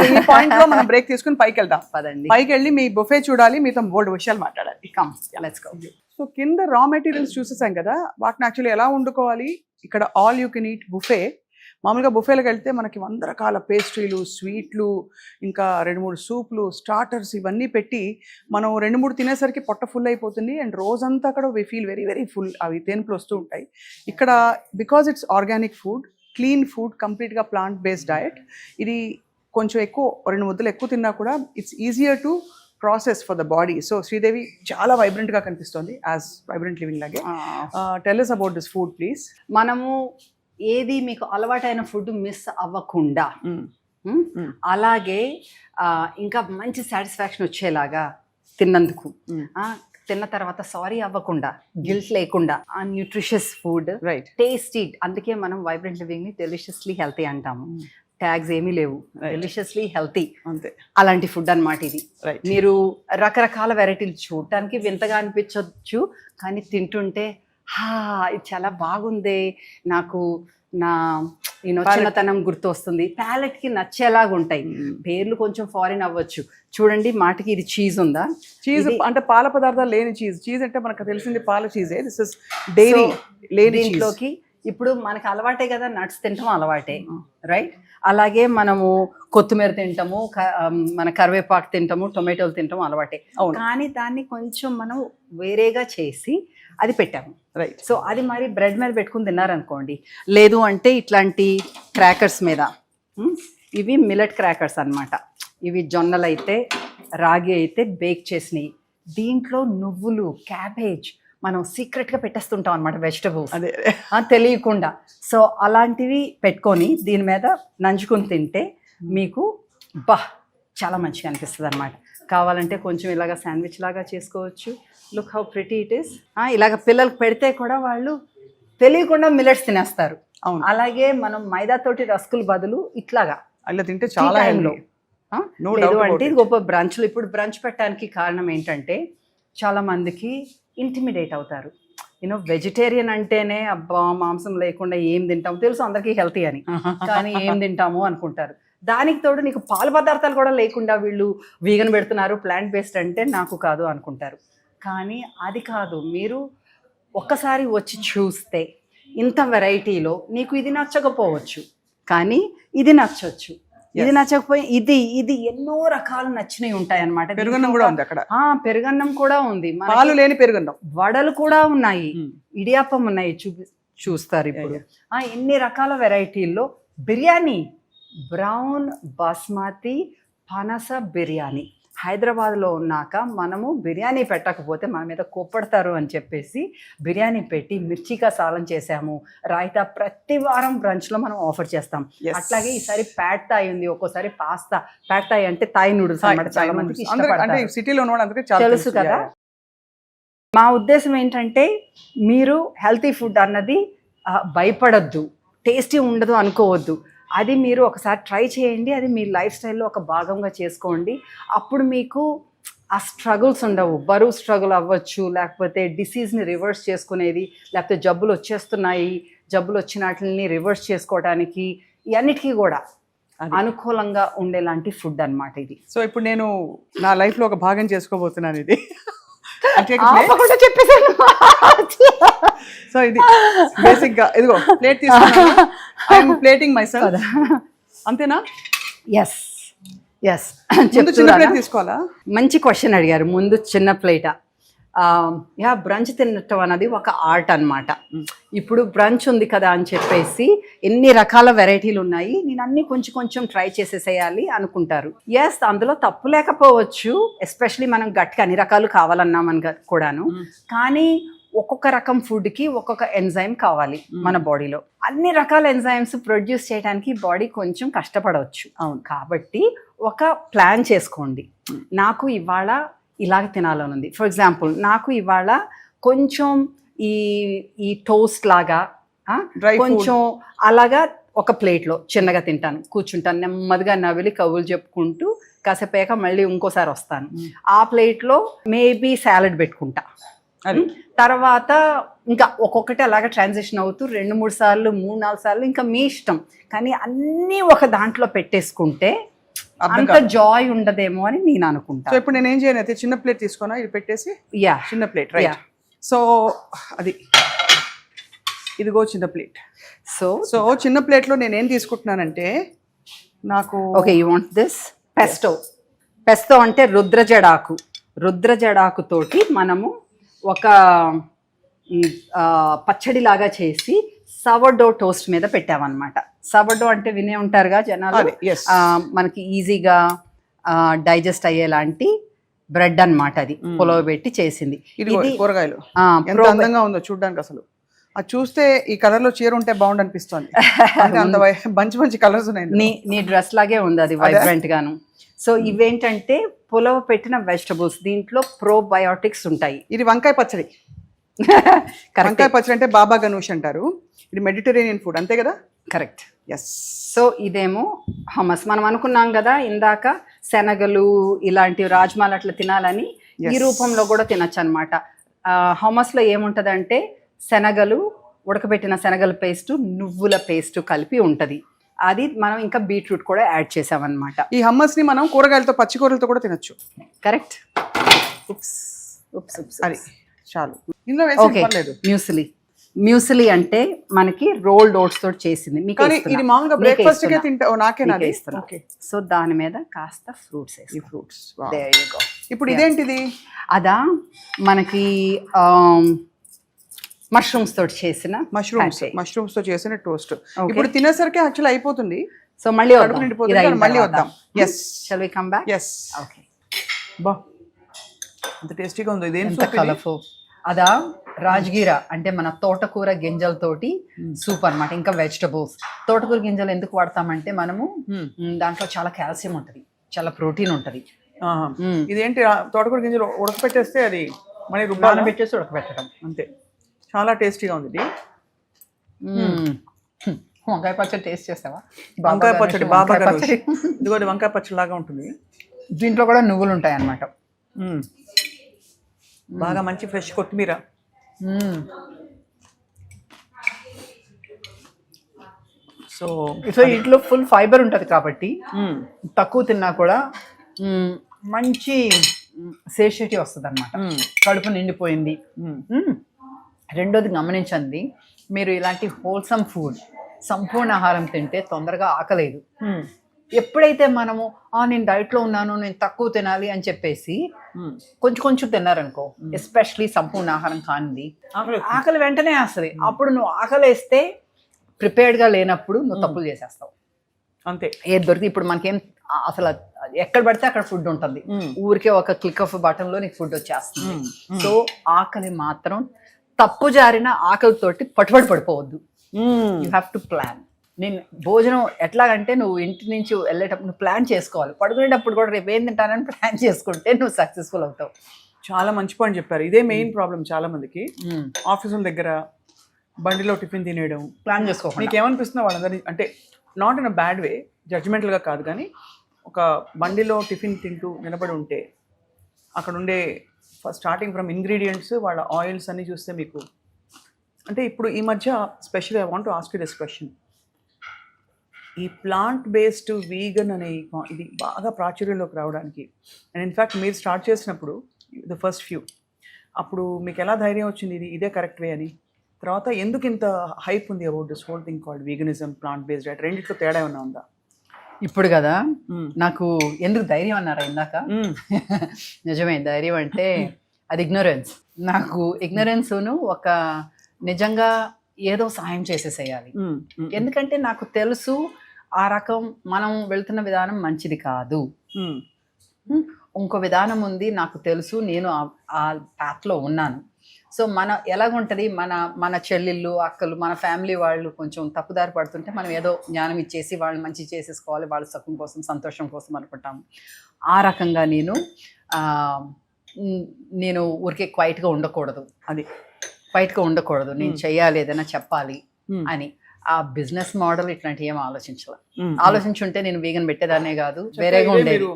ఈ పాయింట్ లో మనం బ్రేక్ తీసుకుని పైకి వెళ్దాం. పదండి, పైకి వెళ్ళి మీ బుఫే చూడాలి, మీతో బోల్డ్ విషయాలు మాట్లాడాలి. Let's go. సో కింద రా మెటీరియల్స్ చూసేసాం కదా, వాటిని యాక్చువల్లీ ఎలా వండుకోవాలి. ఇక్కడ all you can eat buffet. మామూలుగా బుఫేలకు వెళ్తే మనకి 100 రకాల పేస్ట్రీలు, స్వీట్లు, ఇంకా 2-3 సూప్లు, స్టార్టర్స్ ఇవన్నీ పెట్టి మనం 2-3 తినేసరికి పొట్ట ఫుల్ అయిపోతుంది. అండ్ రోజంతా అక్కడ we feel very very full, అవి తేన్పులు వస్తూ ఉంటాయి. ఇక్కడ because it's organic food, clean food, కంప్లీట్గా ప్లాంట్ బేస్డ్ డయట్. ఇది కొంచెం ఎక్కువ 2 ముద్దలు ఎక్కువ తిన్నా కూడా it's easier to process for the body. So Sridevi చాలా వైబ్రెంట్ గా కనిపిస్తుంది, యాజ్ వైబ్రెంట్ లివింగ్ లాగే. Tell us about this food please. మనము ఏది మీకు అలవాటైన ఫుడ్ మిస్ అవ్వకుండా, అలాగే ఇంకా మంచి సాటిస్ఫాక్షన్ వచ్చేలాగా తిన్నందుకు, తిన్న తర్వాత సారీ అవ్వకుండా, గిల్ట్ లేకుండా, ఆ న్యూట్రిషియస్ ఫుడ్, రైట్, టేస్టీ. అందుకే మనం వైబ్రెంట్ లివింగ్ ని డెలిషియస్లీ హెల్తీ అంటాము. ట్యాగ్స్ ఏమీ లేవు, డెలిషియస్లీ హెల్తీ, అంతే. అలాంటి ఫుడ్ అన్నమాట ఇది. రైట్. మీరు రకరకాల వెరైటీలు చూడటానికి వింతగా అనిపించవచ్చు, కానీ తింటుంటే ఇది చాలా బాగుంది, నాకు నా చిన్నతనం గుర్తు వస్తుంది, ప్యాలెట్ కి నచ్చేలాగా ఉంటాయి. పేర్లు కొంచెం ఫారిన్ అవ్వచ్చు. చూడండి, మాటకి ఇది చీజ్ ఉందా? చీజ్ అంటే పాల పదార్థాలు లేని చీజ్. చీజ్ అంటే మనకు తెలిసింది పాల చీజే. దిస్ ఇస్ డైరీ లేని దీంట్లోకి ఇప్పుడు మనకి అలవాటే కదా, నట్స్ తింటాం అలవాటే, రైట్? అలాగే మనము కొత్తిమీర తింటాము, మన కరివేపాకు తింటాము, టొమాటోలు తింటాము అలవాటే. కానీ దాన్ని కొంచెం మనం వేరేగా చేసి అది పెట్టాము, రైట్? సో అది మరి బ్రెడ్ మీద పెట్టుకుని తిన్నారనుకోండి, లేదు అంటే ఇట్లాంటి క్రాకర్స్ మీద, ఇవి మిల్లెట్ క్రాకర్స్ అన్నమాట. ఇవి జొన్నలు అయితే, రాగి అయితే బేక్ చేసినవి. దీంట్లో నువ్వులు, క్యాబేజ్ మనం సీక్రెట్గా పెట్టేస్తుంటాం అనమాట, వెజిటబుల్స్, అదే తెలియకుండా. సో అలాంటివి పెట్టుకొని దీని మీద నంచుకుని తింటే మీకు చాలా మంచిగా అనిపిస్తుంది అనమాట. కావాలంటే కొంచెం ఇలాగ శాండ్విచ్ లాగా చేసుకోవచ్చు. Look how pretty it is. ఇలాగ పిల్లలకు పెడితే కూడా వాళ్ళు తెలియకుండా మిల్లెట్స్ తినేస్తారు. అవును. అలాగే మనం మైదాతోటి రస్కులు బదులు ఇట్లాగా అలా తింటే చాలా టైంలో, లేదు అంటే ఇది గొప్ప బ్రంచ్లు. ఇప్పుడు బ్రంచ్ పెట్టడానికి కారణం ఏంటంటే చాలా మందికి ఇంటిమిడేట్ అవుతారు. వెజిటేరియన్ అంటేనే అబ్బా మాంసం లేకుండా ఏం తింటాము, తెలుసు అందరికీ హెల్తీ అని, కానీ ఏం తింటాము అనుకుంటారు. దానికి తోడు నీకు పాల పదార్థాలు కూడా లేకుండా వీళ్ళు వీగన్ పెడుతున్నారు, ప్లాంట్ బేస్డ్ అంటే నాకు కాదు అనుకుంటారు. కానీ అది కాదు, మీరు ఒక్కసారి వచ్చి చూస్తే ఇంత వెరైటీలో నీకు ఇది నచ్చకపోవచ్చు, కానీ ఇది నచ్చవచ్చు. ఇది నచ్చకపోయి ఇది ఎన్నో రకాలు నచ్చినవి ఉంటాయి అన్నమాట. పెరుగన్నం కూడా ఉంది అక్కడ. పెరుగన్నం కూడా ఉంది, పాలు లేని పెరుగన్నం, వడలు కూడా ఉన్నాయి, ఇడియాప్పం ఉన్నాయి, చూస్తారు ఇప్పుడు. ఎన్ని రకాల వెరైటీల్లో బిర్యానీ, బ్రౌన్ బాస్మతి పనస బిర్యానీ. హైదరాబాద్లో ఉన్నాక మనము బిర్యానీ పెట్టకపోతే మన మీద కోప్పడతారు అని చెప్పేసి బిర్యానీ పెట్టి మిర్చికా సాలం చేసాము. రాయితా ప్రతి వారం బ్రంచ్లో మనం ఆఫర్ చేస్తాం. అట్లాగే ఈసారి ప్యాడ్ థాయ్ ఉంది, ఒక్కోసారి పాస్తా. ప్యాడ్ థాయ్ అంటే థాయ్ నూడిల్స్ అన్నమాట, చాలా మందికి ఇష్టపడతారు, సిటీలో తెలుసు కదా. మా ఉద్దేశం ఏంటంటే మీరు హెల్తీ ఫుడ్ అన్నది భయపడద్దు, టేస్టీ ఉండదు అనుకోవద్దు. అది మీరు ఒకసారి ట్రై చేయండి, అది మీ లైఫ్ స్టైల్లో ఒక భాగంగా చేసుకోండి. అప్పుడు మీకు ఆ స్ట్రగుల్స్ ఉండవు. బరువు స్ట్రగుల్ అవ్వచ్చు, లేకపోతే డిసీజ్ని రివర్స్ చేసుకునేది, లేకపోతే జబ్బులు వచ్చేస్తున్నాయి, జబ్బులు వచ్చిన వాటిని రివర్స్ చేసుకోవడానికి, ఇవన్నిటికీ కూడా అనుకూలంగా ఉండేలాంటి ఫుడ్ అన్నమాట ఇది. సో ఇప్పుడు నేను నా లైఫ్లో ఒక భాగం చేసుకోబోతున్నాను ఇది. చెప్పేసాను. సో ఇది బేసిక్ గా ఇదిగో ప్లేట్ తీసుకున్నాను, ఐఎమ్ ప్లేటింగ్ మై సెల్ఫ్. అంతేనా? ఎస్ చిన్న ప్లేట్ తీసుకోవాలా? మంచి క్వశ్చన్ అడిగారు. ముందు చిన్న ప్లేటా? బ్రంచ్ తినటం అన్నది ఒక ఆర్ట్ అన్నమాట. ఇప్పుడు బ్రంచ్ ఉంది కదా అని చెప్పేసి ఎన్ని రకాల వెరైటీలు ఉన్నాయి, నేను అన్ని కొంచెం కొంచెం ట్రై చేసేసేయాలి అనుకుంటారు. అందులో తప్పు లేకపోవచ్చు, ఎస్పెషలీ మనం గట్టిగా అన్ని రకాలు కావాలన్నామని కూడాను. కానీ ఒక్కొక్క రకం ఫుడ్కి ఒక్కొక్క ఎంజైమ్ కావాలి మన బాడీలో. అన్ని రకాల ఎంజైమ్స్ ప్రొడ్యూస్ చేయడానికి బాడీ కొంచెం కష్టపడవచ్చు. అవును, కాబట్టి ఒక ప్లాన్ చేసుకోండి. నాకు ఇవాళ ఇలాగ తినాలని ఉంది. ఫర్ ఎగ్జాంపుల్, నాకు ఇవాళ కొంచెం ఈ టోస్ట్ లాగా కొంచెం అలాగా ఒక ప్లేట్లో చిన్నగా తింటాను, కూర్చుంటాను, నెమ్మదిగా నవిలి కబుర్లు చెప్పుకుంటూ కాసేపాక మళ్ళీ ఇంకోసారి వస్తాను. ఆ ప్లేట్లో మేబీ సాలడ్ పెట్టుకుంటా. తర్వాత ఇంకా ఒక్కొక్కటి అలాగా ట్రాన్సిషన్ అవుతూ 2-3 సార్లు 3-4 సార్లు ఇంకా మీ ఇష్టం. కానీ అన్నీ ఒక దాంట్లో పెట్టేసుకుంటే అంత జాయ్ ఉండదేమో అని నేను అనుకుంటా. సో ఇప్పుడు నేను ఏం చేయను అయితే చిన్న ప్లేట్ తీసుకున్నా, ఇది పెట్టేసి చిన్న ప్లేట్, రైట్? సో అది ఇదిగో చిన్న ప్లేట్. సో చిన్న ప్లేట్లో నేను ఏం తీసుకుంటున్నానంటే, నాకు okay, you want this pesto అంటే రుద్రజడాకు తోటి మనము ఒక పచ్చడిలాగా చేసి సవర్డో టోస్ట్ మీద పెట్టామన్నమాట. సవర్డో అంటే వినే ఉంటారుగా జనాలు, మనకి ఈజీగా డైజెస్ట్ అయ్యేలాంటి బ్రెడ్ అన్నమాట. అది పులవ పెట్టి చేసింది. ఇది కూరగాయలు ఆ, ఎంత అందంగా ఉందో చూడడానికి. అసలు అది చూస్తే ఈ కలర్ లో చీర ఉంటే బాగుండు అనిపిస్తుంది. అంటే అంత మంచి మంచి కలర్స్ ఉన్నాయి. నీ డ్రెస్ లాగే ఉంది అది, వైబ్రెంట్ గాను. సో ఇవేంటంటే పులవ పెట్టిన వెజిటబుల్స్, దీంట్లో ప్రోబయోటిక్స్ ఉంటాయి. ఇది వంకాయ పచ్చడి. వంకాయ పచ్చడి అంటే బాబా గనూష్ అంటారు. ఇది మెడిటరేనియన్ ఫుడ్ అంతే కదా? కరెక్ట్. ఎస్. సో ఇదేమో హమస్. మనం అనుకున్నాం కదా ఇందాక శనగలు ఇలాంటి రాజ్మాలు అట్లా తినాలని, ఈ రూపంలో కూడా తినచ్చు అనమాట. హమస్ లో ఏముంటదంటే శనగలు, ఉడకబెట్టిన శనగల పేస్ట్, నువ్వుల పేస్ట్ కలిపి ఉంటది. అది మనం ఇంకా బీట్రూట్ కూడా యాడ్ చేసామన్నమాట. ఈ హమ్మస్ ని మనం కూరగాయలతో, పచ్చి కూరలతో కూడా తినొచ్చు. కరెక్ట్. అది చాలు. ఇందులో వేసి పర్లేదు. మ్యూసిలీ అంటే మనకి రోల్డ్ ఓట్స్ తోటి చేసింది. మీకు ఇది మామూలుగా బ్రేక్ఫాస్ట్ కే తింటా. నాకేనా? ఓకే. సో దాని మీద కాస్త ఫ్రూట్స్ వేసి. ఫ్రూట్స్. There you go. ఇప్పుడు ఇదేంటిది? అదా మనకి మష్రూమ్స్ తోటి చేసిన మష్రూమ్స్ తో చేసిన టోస్ట్. ఇప్పుడు తినేసరికి యాక్చువల్ అయిపోతుంది. సో మళ్ళీ మళ్ళీ వద్దాం. Yes. Shall we come back? Yes. Okay. బా, ఎంత టేస్టీగా ఉంది. ఇదేం కలర్ఫుల్. అదా రాజగిరా అంటే మన తోటకూర గింజలతోటి సూప్ అన్నమాట. ఇంకా వెజిటబుల్స్. తోటకూర గింజలు ఎందుకు వాడతామంటే మనము దాంట్లో చాలా కాల్షియం ఉంటది, చాలా ప్రోటీన్ ఉంటది. ఇదేంటి, తోటకూర గింజలు ఉడకపెట్టేస్తే అది మళ్ళీ రుబ్బాన పెట్టేసి ఉడకబెట్టడం అంతే. చాలా టేస్టీగా ఉంది ఇది. వంకాయ పచ్చడి టేస్ట్ చేస్తావా? వంకాయ పచ్చడి బాబా పచ్చడి. ఇదిగోది వంకాయ పచ్చడి లాగా ఉంటుంది. దీంట్లో కూడా నువ్వులు ఉంటాయి అన్నమాట. బాగా మంచి ఫ్రెష్ కొత్తిమీర. సో ఇంట్లో ఫుల్ ఫైబర్ ఉంటుంది కాబట్టి తక్కువ తిన్నా కూడా మంచి సేషిటీ వస్తుంది అన్నమాట. కడుపు నిండిపోయింది. రెండోది గమనించండి, మీరు ఇలాంటి హోల్సమ్ ఫుడ్, సంపూర్ణ ఆహారం తింటే తొందరగా ఆకలేదు. ఎప్పుడైతే మనము నేను డైట్లో ఉన్నాను, నేను తక్కువ తినాలి అని చెప్పేసి కొంచెం కొంచెం తిన్నారనుకో, ఎస్పెషలీ సంపూర్ణ ఆహారం కానిది, ఆకలి వెంటనే వేస్తుంది. అప్పుడు నువ్వు ఆకలి వేస్తే ప్రిపేర్డ్గా లేనప్పుడు నువ్వు తప్పులు చేసేస్తావు. అంతే. ఏది దొరికి ఇప్పుడు మనకేం అసలు ఎక్కడ పడితే అక్కడ ఫుడ్ ఉంటుంది. ఊరికే ఒక క్లిక్ ఆఫ్ బటన్ లో నీకు ఫుడ్ వచ్చేస్తుంది. సో ఆకలి మాత్రం తప్పు జారిన ఆకలితోటి పడిపోవద్దు. You have to plan. నేను భోజనం ఎట్లాగంటే నువ్వు ఇంటి నుంచి వెళ్ళేటప్పుడు నువ్వు ప్లాన్ చేసుకోవాలి. పడుకునేటప్పుడు కూడా రేపు ఏం తింటానని ప్లాన్ చేసుకుంటే నువ్వు సక్సెస్ఫుల్ అవుతావు. చాలా మంచి పాయింట్ చెప్పారు. ఇదే మెయిన్ ప్రాబ్లం చాలా మందికి. ఆఫీసుల దగ్గర బండిలో టిఫిన్ తినేయడం, ప్లాన్ చేసుకోవాలి. నీకు ఏమనిపిస్తుందో వాళ్ళందరినీ, అంటే not in a bad way, జడ్జిమెంటల్గా కాదు, కానీ ఒక బండిలో టిఫిన్ తింటూ నిలబడి ఉంటే అక్కడ ఉండే స్టార్టింగ్ ఫ్రమ్ ఇంగ్రీడియంట్స్, వాళ్ళ ఆయిల్స్ అన్నీ చూస్తే మీకు, అంటే ఇప్పుడు ఈ మధ్య specially I want to ask you this question. ఈ ప్లాంట్ బేస్డ్ వీగన్ అనే ఇది బాగా ప్రాచుర్యంలోకి రావడానికి, అండ్ ఇన్ఫ్యాక్ట్ మీరు స్టార్ట్ చేసినప్పుడు ద ఫస్ట్ ఫ్యూ, అప్పుడు మీకు ఎలా ధైర్యం వచ్చింది ఇదే కరెక్ట్ వే అని? తర్వాత ఎందుకు ఇంత హైప్ ఉంది about this whole thing called veganism, plant based diet? రెండిట్లో తేడా ఏమన్నా ఉందా? ఇప్పుడు కదా నాకు ఎందుకు ధైర్యం అన్నారా ఇందాక? నిజమే, ధైర్యం అంటే అది ఇగ్నోరెన్స్. నాకు ఇగ్నోరెన్స్ను ఒక నిజంగా ఏదో సాయం చేసేసేయాలి. ఎందుకంటే నాకు తెలుసు ఆ రకం మనం వెళ్తున్న విధానం మంచిది కాదు, ఇంకో విధానం ఉంది నాకు తెలుసు, నేను ఆ పాత్లో ఉన్నాను. సో మన ఎలాగుంటుంది, మన చెల్లెళ్ళు, అక్కలు, మన ఫ్యామిలీ వాళ్ళు కొంచెం తప్పుదారి పడుతుంటే మనం ఏదో జ్ఞానం ఇచ్చేసి వాళ్ళని మంచి చేసేసుకోవాలి, వాళ్ళ సుఖం కోసం, సంతోషం కోసం అనుకుంటాము. ఆ రకంగా నేను ఊరికే క్వైట్గా ఉండకూడదు. క్వైట్గా ఉండకూడదు, నేను చెయ్యాలి, ఏదైనా చెప్పాలి అని. ఆ బిజినెస్ మోడల్ ఇట్లాంటి ఏం ఆలోచించుంటే నేను వీగన్ పెట్టేదాన్నే కాదు, వేరేగా ఉండేది.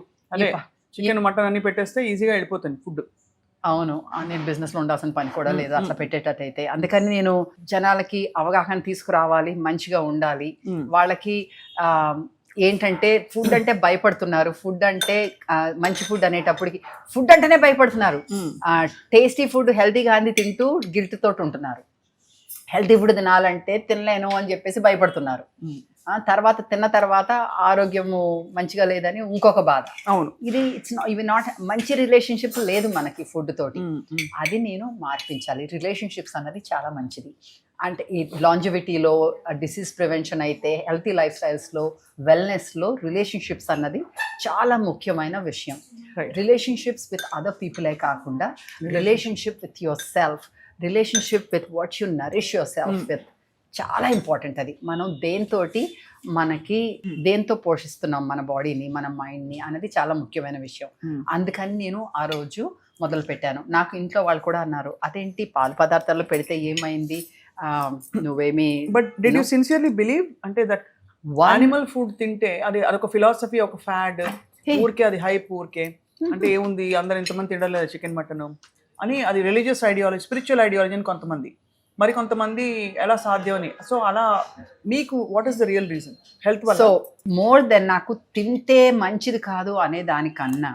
చికెన్, మటన్ అన్ని పెట్టేస్తే ఈజీగా వెళ్ళిపోతుంది ఫుడ్. అవును, నేను బిజినెస్లో ఉండాల్సిన పని కూడా లేదు అట్లా పెట్టేటట్టయితే. అందుకని నేను జనాలకి అవగాహన తీసుకురావాలి, మంచిగా ఉండాలి. వాళ్ళకి ఏంటంటే ఫుడ్ అంటే భయపడుతున్నారు, ఫుడ్ అంటే మంచి ఫుడ్ అనేటప్పటికి ఫుడ్ అంటేనే భయపడుతున్నారు. టేస్టీ ఫుడ్ హెల్తీగా అంది తింటూ గిల్ట్ తోటి ఉంటున్నారు. హెల్తీ ఫుడ్ తినాలంటే తినలేను అని చెప్పేసి భయపడుతున్నారు. తర్వాత తిన్న తర్వాత ఆరోగ్యము మంచిగా లేదని ఇంకొక బాధ. అవును, ఇవి నాట్ మంచి రిలేషన్షిప్ లేదు మనకి ఫుడ్ తోటి. అది నేను మార్పించాలి. రిలేషన్షిప్స్ అన్నది చాలా మంచిది. అంటే ఈ లాంజివిటీలో, డిసీజ్ ప్రివెన్షన్ అయితే, హెల్తీ లైఫ్ స్టైల్స్లో, వెల్నెస్లో రిలేషన్షిప్స్ అన్నది చాలా ముఖ్యమైన విషయం. Right. రిలేషన్షిప్స్ విత్ అదర్ పీపులే కాకుండా relationship with your self, relationship with what you Nourish your self with చాలా ఇంపార్టెంట్. అది మనం దేంతో పోషిస్తున్నాం మన బాడీని, మన మైండ్ని అనేది చాలా ముఖ్యమైన విషయం. అందుకని నేను ఆ రోజు మొదలు పెట్టాను. నాకు ఇంట్లో వాళ్ళు కూడా అన్నారు, అదేంటి పాలు పదార్థాలు పెడితే ఏమైంది, నువ్వేమి. But did you sincerely believe అంటే దట్ యానిమల్ ఫుడ్ తింటే అదొక ఫిలాసఫీ, ఒక ఫ్యాడ్, ఊరికే అది హైప్, ఊరికే అంటే ఏముంది అందరు ఇంతమంది తినలేదు చికెన్ మటన్ అని, అది రిలీజియస్ ఐడియాలజీ, స్పిరిచువల్ ఐడియాలజీ అని కొంతమంది, మరి కొంతమంది ఎలా సాధ్యం అని. సో అలా మీకు what is the real reason? Health వల్ల? సో మోర్ దెన్ నాకు తింటే మంచిది కాదు అనే దానికన్నా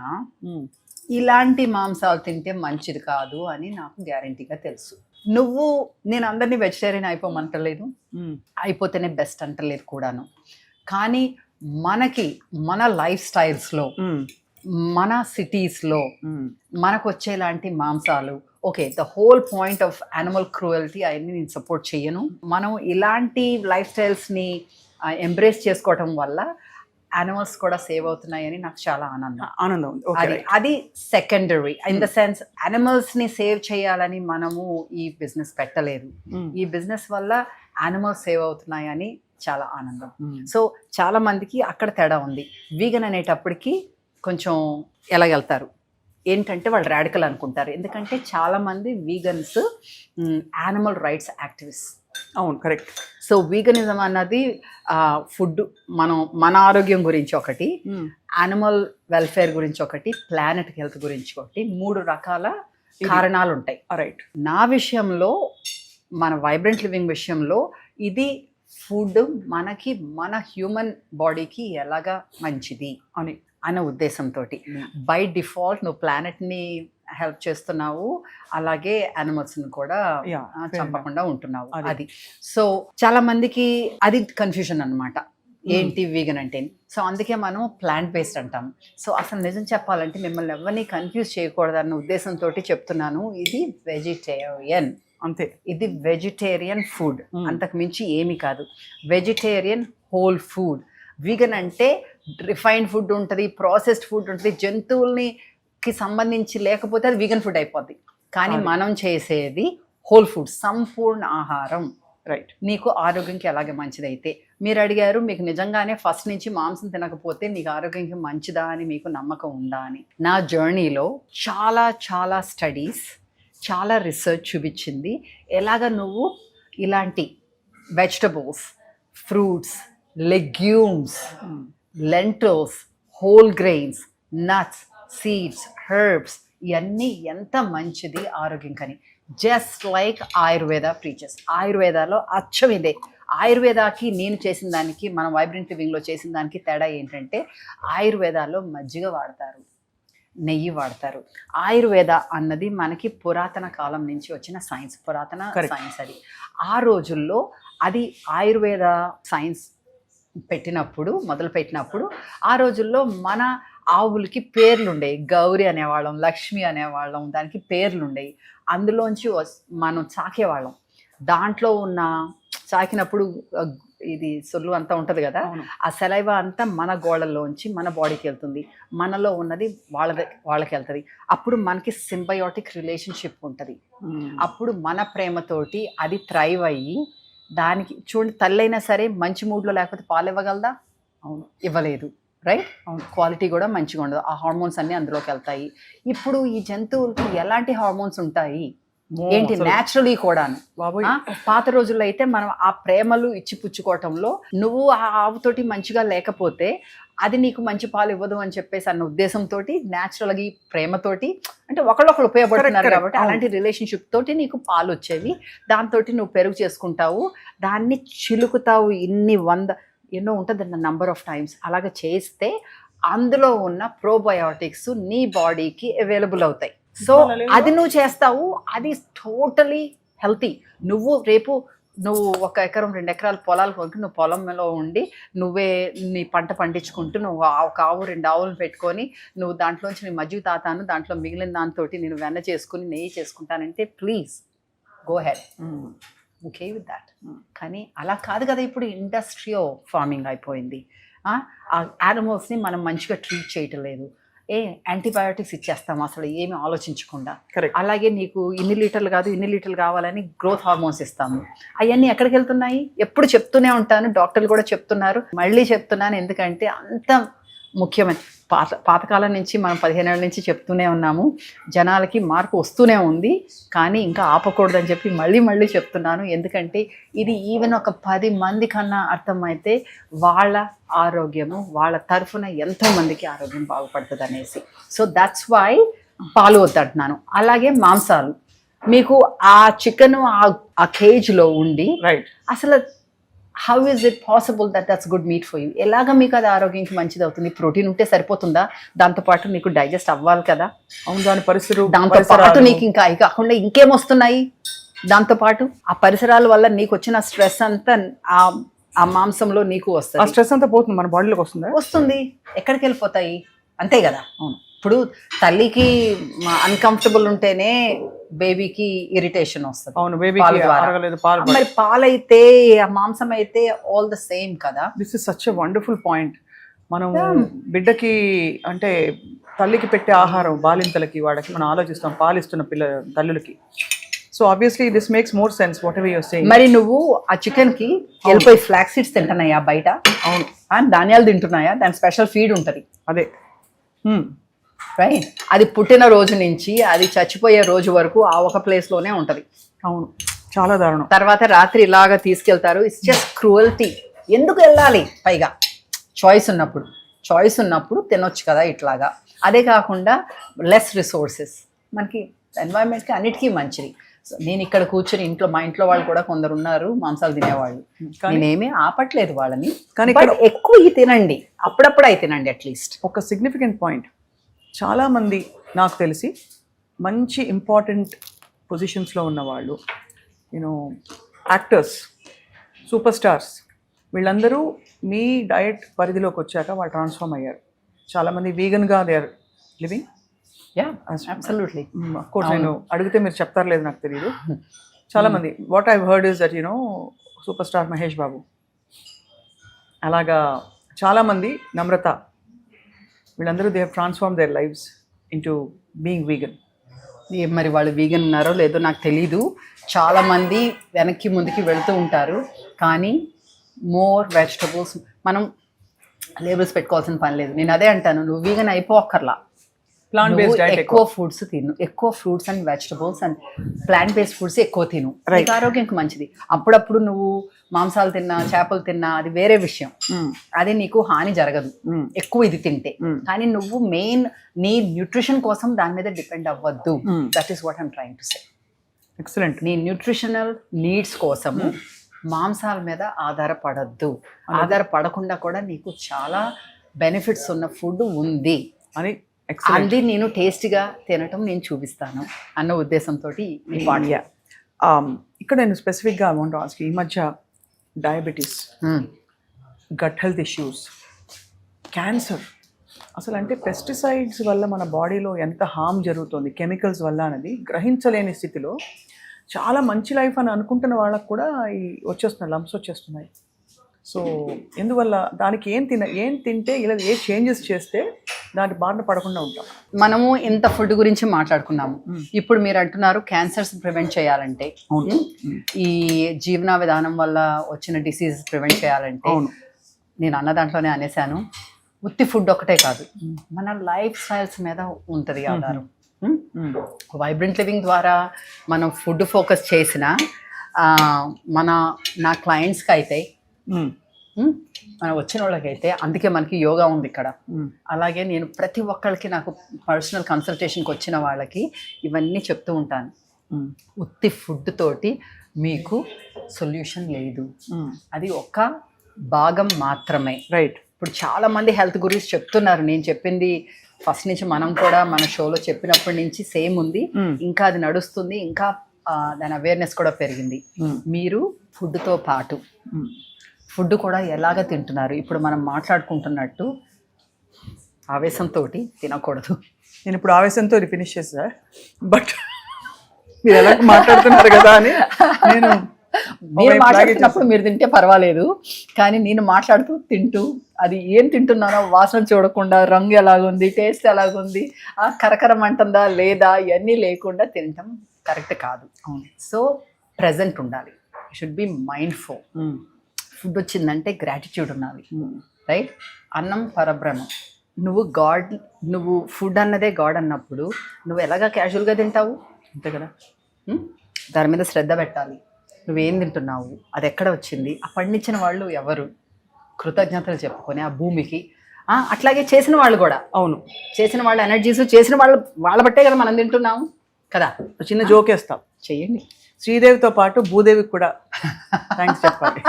ఇలాంటి మాంసాలు తింటే మంచిది కాదు అని నాకు గ్యారంటీగా తెలుసు. నేను అందరినీ వెజిటేరియన్ అయిపోమంటలేదు, అయిపోతేనే బెస్ట్ అంటలేదు కూడాను. కానీ మన లైఫ్ స్టైల్స్లో, మన సిటీస్లో మనకు వచ్చేలాంటి మాంసాలు, okay, the whole point of animal cruelty అవన్నీ నేను సపోర్ట్ చేయను. మనం ఇలాంటి లైఫ్ స్టైల్స్ని ఎంబ్రేస్ చేసుకోవటం వల్ల యానిమల్స్ కూడా సేవ్ అవుతున్నాయని నాకు చాలా ఆనందం. అది secondary. In the sense animals ని సేవ్ చేయాలని మనము ఈ బిజినెస్ పెట్టలేదు. ఈ బిజినెస్ వల్ల యానిమల్స్ సేవ్ అవుతున్నాయని చాలా ఆనందం. సో చాలా మందికి అక్కడ తేడా ఉంది. వీగన్ అనేటప్పటికి కొంచెం ఎలాగెళ్తారు ఏంటంటే వాళ్ళు రాడికల్ అనుకుంటారు. ఎందుకంటే చాలా మంది వీగన్స్ యానిమల్ రైట్స్ యాక్టివిస్ట్. అవును, కరెక్ట్. సో వీగనిజం అన్నది ఫుడ్, మన ఆరోగ్యం గురించి ఒకటి, యానిమల్ వెల్ఫేర్ గురించి ఒకటి, ప్లానెట్ హెల్త్ గురించి ఒకటి, 3 రకాల కారణాలు ఉంటాయి. రైట్. నా విషయంలో, మన వైబ్రెంట్ లివింగ్ విషయంలో, ఇది ఫుడ్ మనకి మన హ్యూమన్ బాడీకి ఎలాగా మంచిది అనే ఉద్దేశంతో బై డిఫాల్ట్ నువ్వు ప్లానెట్ని హెల్ప్ చేస్తున్నావు, అలాగే యానిమల్స్ని కూడా చంపకుండా ఉంటున్నావు. అది సో చాలా మందికి అది కన్ఫ్యూజన్ అన్నమాట, ఏంటి వీగన్ అంటే. సో అందుకే మనం ప్లాంట్ బేస్డ్ అంటాం. సో అసలు నిజం చెప్పాలంటే మిమ్మల్ని ఎవరిని కన్ఫ్యూజ్ చేయకూడదన్న ఉద్దేశంతో చెప్తున్నాను. ఇది వెజిటేరియన్, అంతే. ఇది వెజిటేరియన్ ఫుడ్, అంతకు మించి ఏమీ కాదు. Vegetarian whole food. వీగన్ అంటే రిఫైన్డ్ ఫుడ్ ఉంటుంది, ప్రాసెస్డ్ ఫుడ్ ఉంటుంది, జంతువులకి సంబంధించి లేకపోతే అది వీగన్ ఫుడ్ అయిపోద్ది. కానీ మనం చేసేది హోల్ ఫుడ్, సంపూర్ణ ఆహారం. రైట్. నీకు ఆరోగ్యంకి ఎలాగే మంచిదైతే. మీరు అడిగారు, మీకు నిజంగానే ఫస్ట్ నుంచి మాంసం తినకపోతే నీకు ఆరోగ్యంకి మంచిదా అని మీకు నమ్మకం ఉందా అని. నా జర్నీలో చాలా చాలా స్టడీస్, చాలా రీసెర్చ్ చూపించింది ఎలాగ నువ్వు ఇలాంటి vegetables, fruits, legumes, lentils, whole grains, nuts, seeds, herbs, ఇవన్నీ ఎంత మంచిది ఆరోగ్యం కని. Just like Ayurveda preaches. ఆయుర్వేదాలో అచ్చం ఇదే. ఆయుర్వేదాకి నేను చేసిన దానికి, మనం వైబ్రెంట్ లివింగ్లో చేసిన దానికి తేడా ఏంటంటే ఆయుర్వేదాలో మజ్జిగ వాడతారు, నెయ్యి వాడతారు. ఆయుర్వేద అన్నది మనకి పురాతన కాలం నుంచి వచ్చిన సైన్స్, పురాతన సైన్స్. అది ఆ రోజుల్లో అది ఆయుర్వేద సైన్స్ మొదలుపెట్టినప్పుడు ఆ రోజుల్లో మన ఆవులకి పేర్లు ఉండేవి. గౌరి అనేవాళ్ళం, లక్ష్మి అనేవాళ్ళం, దానికి పేర్లు ఉండేవి. అందులోంచి మనం చాకేవాళ్ళం. దాంట్లో ఉన్న చాకినప్పుడు ఇది సొల్లు అంతా ఉంటుంది కదా, ఆ సెలైవా అంతా మన గోళ్ళల్లోంచి మన బాడీకి వెళ్తుంది, మనలో ఉన్నది వాళ్ళకి వెళ్తుంది. అప్పుడు మనకి సింబయోటిక్ రిలేషన్షిప్ ఉంటుంది. అప్పుడు మన ప్రేమతోటి అది థ్రైవ్ అయ్యి, దానికి చూడండి, తల్లి అయినా సరే మంచి మూడ్లో లేకపోతే పాలు ఇవ్వగలదా? అవును, ఇవ్వలేదు. రైట్. క్వాలిటీ కూడా మంచిగా ఉండదు. ఆ హార్మోన్స్ అన్నీ అందులోకి వెళ్తాయి. ఇప్పుడు ఈ జంతువులకి ఎలాంటి హార్మోన్స్ ఉంటాయి ఏంటి, న్యాచురలీ కూడాను. పాత రోజుల్లో అయితే మనం ఆ ప్రేమలు ఇచ్చి పుచ్చుకోవటంలో, నువ్వు ఆ ఆవుతోటి మంచిగా లేకపోతే అది నీకు మంచి పాలు ఇవ్వదు అని చెప్పేసి అన్న ఉద్దేశంతో న్యాచురల్గా ఈ ప్రేమతోటి, అంటే ఒకళ్ళొకళ్ళు ఉపయోగపడుతున్నారు కాబట్టి అలాంటి రిలేషన్షిప్ తోటి నీకు పాలు వచ్చేవి. దాంతో నువ్వు పెరుగు చేసుకుంటావు, దాన్ని చిలుకుతావు. ఎన్నో ఉంటుంది నంబర్ ఆఫ్ టైమ్స్. అలాగ చేస్తే అందులో ఉన్న ప్రోబయోటిక్స్ నీ బాడీకి అవైలబుల్ అవుతాయి. సో అది నువ్వు చేస్తావు, అది టోటలీ హెల్తీ. నువ్వు 1 ఎకరం 2 ఎకరాల పొలాలు కొనుక్కు నువ్వు పొలంలో ఉండి నీ పంట పండించుకుంటూ, నువ్వు 1 ఆవు 2 ఆవులను పెట్టుకొని, నువ్వు దాంట్లోంచి నీ మజ్జిగ తాతాను, దాంట్లో మిగిలిన దాంతో నేను వెన్న చేసుకుని నెయ్యి చేసుకుంటానంటే please go ahead. Okay with that. కానీ అలా కాదు కదా, ఇప్పుడు ఇండస్ట్రియల్ ఫార్మింగ్ అయిపోయింది. ఆ యానిమల్స్ని మనం మంచిగా ట్రీట్ చేయటం లేదు, యాంటీబయాటిక్స్ ఇచ్చేస్తాం అసలు ఏమి ఆలోచించకుండా. Correct. అలాగే నీకు ఇన్ని లీటర్లు కాదు ఇన్ని లీటర్లు కావాలని గ్రోత్ హార్మోన్స్ ఇస్తాము. అవన్నీ ఎక్కడికి వెళ్తున్నాయి? ఎప్పుడు చెప్తూనే ఉంటాను, డాక్టర్లు కూడా చెప్తున్నారు, మళ్ళీ చెప్తున్నాను, ఎందుకంటే అంత ముఖ్యమైన పాతకాలం నుంచి మనం 15 ఏళ్ళ నుంచి చెప్తూనే ఉన్నాము, జనాలకి మార్పు వస్తూనే ఉంది, కానీ ఇంకా ఆపకూడదని చెప్పి మళ్ళీ చెప్తున్నాను. ఎందుకంటే ఇది ఈవెన్ ఒక 10 మంది కన్నా అర్థమైతే వాళ్ళ ఆరోగ్యము వాళ్ళ తరఫున ఎంతో మందికి ఆరోగ్యం బాగుపడుతుంది అనేసి. సో దట్స్ వై పాలు వద్దంటున్నాను. అలాగే మాంసాలు, మీకు ఆ చికెన్ ఆ కేజ్లో ఉండి రైట్, అసలు how is it possible that's good meet for you? ఎలాగ మీకు అది ఆరోగ్యానికి మంచిది అవుతుంది? ప్రోటీన్ ఉంటే సరిపోతుందా? దాంతోపాటు నీకు డైజెస్ట్ అవ్వాలి కదా. అవును, దాని పరిస్థితులు, దాంతోపాటు నీకు ఇంకా అవి కాకుండా ఇంకేం వస్తున్నాయి దాంతోపాటు? ఆ పరిసరాల వల్ల నీకు వచ్చిన స్ట్రెస్ అంతా ఆ మాంసంలో నీకు ఆ వస్తుంది. స్ట్రెస్ అంతా పోతుంది, మన బాడీలోకి వస్తుంది. ఎక్కడికి వెళ్ళిపోతాయి? అంతే కదా. ఇప్పుడు తల్లికి అన్కంఫర్టబుల్ ఉంటేనే బేబీకి ఇరిటేషన్ వస్తుంది. అవును, బేబీ మరి పాలైతే ఆ మాంసం అయితే ఆల్ ద సేమ్ కదా. This is such a wonderful point. మనం బిడ్డకి అంటే తల్లికి పెట్టే ఆహారం బాలింతలకి వాడకి మనం ఆలోచిస్తాం, పాలిస్తున్న తల్లులకి. So obviously this makes more sense whatever you are saying. మరి నువ్వు ఆ చికెన్ కి వెళ్ళిపోయి ఫ్లాక్ సీడ్స్ తింటున్నాయా బయట? అవును. ధాన్యాలు తింటున్నాయా? దాని స్పెషల్ ఫీడ్ ఉంటుంది. అదే రైట్. అది పుట్టిన రోజు నుంచి అది చచ్చిపోయే రోజు వరకు ఆ ఒక ప్లేస్లోనే ఉంటుంది. అవును, చాలా దారుణం. తర్వాత రాత్రి ఇలాగా తీసుకెళ్తారు. It's just cruelty. ఎందుకు వెళ్ళాలి? పైగా చాయిస్ ఉన్నప్పుడు తినొచ్చు కదా ఇట్లాగా. అదే కాకుండా లెస్ రిసోర్సెస్, మనకి ఎన్వైరన్మెంట్కి అన్నిటికీ మంచిది. సో నేను ఇక్కడ కూర్చొని మా ఇంట్లో వాళ్ళు కూడా కొందరు ఉన్నారు మాంసాలు తినేవాళ్ళు, నేనేమీ ఆపట్లేదు వాళ్ళని. కానీ ఎక్కువ ఇవి తినండి, అప్పుడప్పుడు అవి తినండి అట్లీస్ట్. ఒక సిగ్నిఫికెంట్ పాయింట్, చాలామంది నాకు తెలిసి మంచి ఇంపార్టెంట్ పొజిషన్స్లో ఉన్నవాళ్ళు, యూనో యాక్టర్స్, సూపర్ స్టార్స్, వీళ్ళందరూ మీ డయట్ పరిధిలోకి వచ్చాక వాళ్ళు ట్రాన్స్ఫార్మ్ అయ్యారు. చాలామంది వీగన్గా they are living. Absolutely. Of course నేను అడిగితే మీరు చెప్తారు లేదు నాకు తెలియదు. చాలామంది what I heard is that super star Mahesh Babu, అలాగా చాలామంది, నమ్రత, వీళ్ళందరూ they have transform their lives into being vegan. మరి వాళ్ళు వీగన్ ఉన్నారో లేదో నాకు తెలీదు. చాలామంది వెనక్కి ముందుకి వెళుతూ ఉంటారు, కానీ మోర్ వెజిటబుల్స్ మనం లేబుల్స్ పెట్టుకోవాల్సిన పని లేదు. నేను అదే అంటాను, నువ్వు వీగన్ అయిపోక్కర్లా, ప్లాంట్ బేస్డ్ డైట్ ఎక్కువ ఫుడ్స్ తిను, ఎక్కువ fruits and vegetables and plant based foods ఎక్కువ తిను, నీకు ఆరోగ్యానికి మంచిది. అప్పుడప్పుడు నువ్వు మాంసాలు తిన్నా చేపలు తిన్నా అది వేరే విషయం, అది నీకు హాని జరగదు ఎక్కువ ఇది తింటే. కానీ నువ్వు మెయిన్ నీ న్యూట్రిషన్ కోసం దాని మీద డిపెండ్ అవ్వద్దు. That is what I'm trying to say. Excellent. నీ న్యూట్రిషనల్ నీడ్స్ కోసం మాంసాల మీద ఆధారపడద్దు. ఆధారపడకుండా కూడా నీకు చాలా బెనిఫిట్స్ ఉన్న ఫుడ్ ఉంది అని అది నేను టేస్ట్గా తినటం నేను చూపిస్తాను అన్న ఉద్దేశంతో ఈ పాట. ఇక్కడ నేను స్పెసిఫిక్గా వాంట్ టు ఆస్క్, ఈ మధ్య diabetes, gut health issues, cancer, అసలు అంటే పెస్టిసైడ్స్ వల్ల మన బాడీలో ఎంత హామ్ జరుగుతుంది కెమికల్స్ వల్ల అనేది గ్రహించలేని స్థితిలో చాలా మంచి లైఫ్ అని అనుకుంటున్న వాళ్ళకు కూడా వచ్చేస్తున్నాయి, లంప్స్ వచ్చేస్తున్నాయి. సో ఎందువల్ల? దానికి ఏం తింటే ఇలా ఏ చేంజెస్ చేస్తే దాని బారిన పడకుండా ఉంటాం? మనము ఇంత ఫుడ్ గురించి మాట్లాడుకున్నాము. ఇప్పుడు మీరు అంటున్నారు క్యాన్సర్స్ ప్రివెంట్ చేయాలంటే, ఈ జీవన విధానం వల్ల వచ్చిన డిసీజెస్ ప్రివెంట్ చేయాలంటే, నేను అన్న దాంట్లోనే అనేసాను, ఉత్తి ఫుడ్ ఒకటే కాదు, మన లైఫ్ స్టైల్స్ మీద ఉంటుంది ఆధారం. వైబ్రెంట్ లివింగ్ ద్వారా మనం ఫుడ్ ఫోకస్ చేసిన నా క్లయింట్స్కి అయితే, మనం వచ్చిన వాళ్ళకైతే, అందుకే మనకి యోగా ఉంది ఇక్కడ. అలాగే నేను ప్రతి ఒక్కరికి నాకు పర్సనల్ కన్సల్టేషన్కి వచ్చిన వాళ్ళకి ఇవన్నీ చెప్తూ ఉంటాను. ఉత్తి ఫుడ్ తోటి మీకు సొల్యూషన్ లేదు, అది ఒక భాగం మాత్రమే. రైట్. ఇప్పుడు చాలామంది హెల్త్ గురించి చెప్తున్నారు, నేను చెప్పింది ఫస్ట్ నుంచి మనం కూడా మన షోలో చెప్పినప్పటి నుంచి సేమ్ ఉంది, ఇంకా అది నడుస్తుంది, ఇంకా దాని అవేర్నెస్ కూడా పెరిగింది. మీరు ఫుడ్తో పాటు ఫుడ్ కూడా ఎలాగ తింటున్నారు, ఇప్పుడు మనం మాట్లాడుకుంటున్నట్టు ఆవేశంతో తినకూడదు. నేను ఇప్పుడు ఆవేశంతో ఫినిష్ చేసా, బట్ మీరు ఎలా మాట్లాడుతున్నారు కదా అని నేను మీరు మాట్లాడుతున్నప్పుడు మీరు తింటే పర్వాలేదు, కానీ నేను మాట్లాడుతూ తింటూ అది ఏం తింటున్నానో వాసన చూడకుండా, రంగు ఎలాగుంది, టేస్ట్ ఎలాగుంది, ఆ కరకరం అంటుందా లేదా, ఇవన్నీ లేకుండా తినటం కరెక్ట్ కాదు. సో ప్రెజెంట్ ఉండాలి, షుడ్ బి మైండ్ఫుల్. ఫుడ్ వచ్చిందంటే గ్రాటిట్యూడ్ ఉండాలి, రైట్? అన్నం పరబ్రహ్మం. నువ్వు ఫుడ్ అన్నదే గాడ్ అన్నప్పుడు నువ్వు ఎలాగా క్యాజువల్గా తింటావు? అంతే కదా. దాని మీద శ్రద్ధ పెట్టాలి. నువ్వేం తింటున్నావు, అది ఎక్కడ వచ్చింది, ఆ పండించిన వాళ్ళు ఎవరు, కృతజ్ఞతలు చెప్పుకొని ఆ భూమికి. అట్లాగే చేసిన వాళ్ళు కూడా, అవును, చేసిన వాళ్ళ ఎనర్జీస్, చేసిన వాళ్ళ బట్టే కదా మనం తింటున్నాము కదా. చిన్న జోకేస్తాం, చెయ్యండి. శ్రీదేవితో పాటు భూదేవికి కూడా థ్యాంక్స్ చెప్పాలి.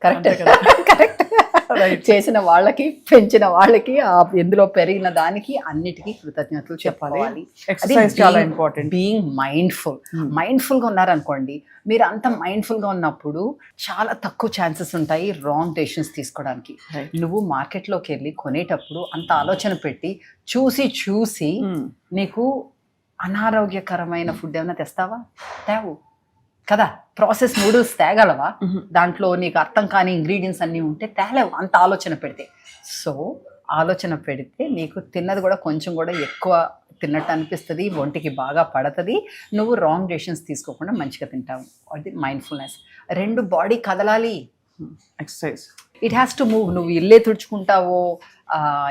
Correct correct. చేసిన వాళ్ళకి, పెంచిన వాళ్ళకి, ఎందులో పెరిగిన దానికి అన్నిటికీ కృతజ్ఞతలు చెప్పాలి. ఎక్సర్సైజ్ చాలా ఇంపార్టెంట్. బీయింగ్ మైండ్ఫుల్గా ఉన్నారనుకోండి, మీరు అంత మైండ్ఫుల్గా ఉన్నప్పుడు చాలా తక్కువ ఛాన్సెస్ ఉంటాయి రాంగ్ డెసిషన్స్ తీసుకోవడానికి. నువ్వు మార్కెట్లోకి వెళ్ళి కొనేటప్పుడు అంత ఆలోచన పెట్టి చూసి నీకు అనారోగ్యకరమైన ఫుడ్ ఏమైనా తెస్తావా? తేవు కదా. ప్రాసెస్ నూడిల్స్ తేగలవా? దాంట్లో నీకు అర్థం కాని ఇంగ్రీడియంట్స్ అన్నీ ఉంటే తేలేవు, అంత ఆలోచన పెడితే. సో ఆలోచన పెడితే నీకు తిన్నది కూడా కొంచెం కూడా ఎక్కువ తిన్నట్టు అనిపిస్తుంది, ఒంటికి బాగా పడుతుంది, నువ్వు రాంగ్ డెసిషన్స్ తీసుకోకుండా మంచిగా తింటావు. అది మైండ్ఫుల్నెస్. 2 బాడీ కదలాలి, exercise. It has to move. నువ్వు ఇల్లే తుడుచుకుంటావో,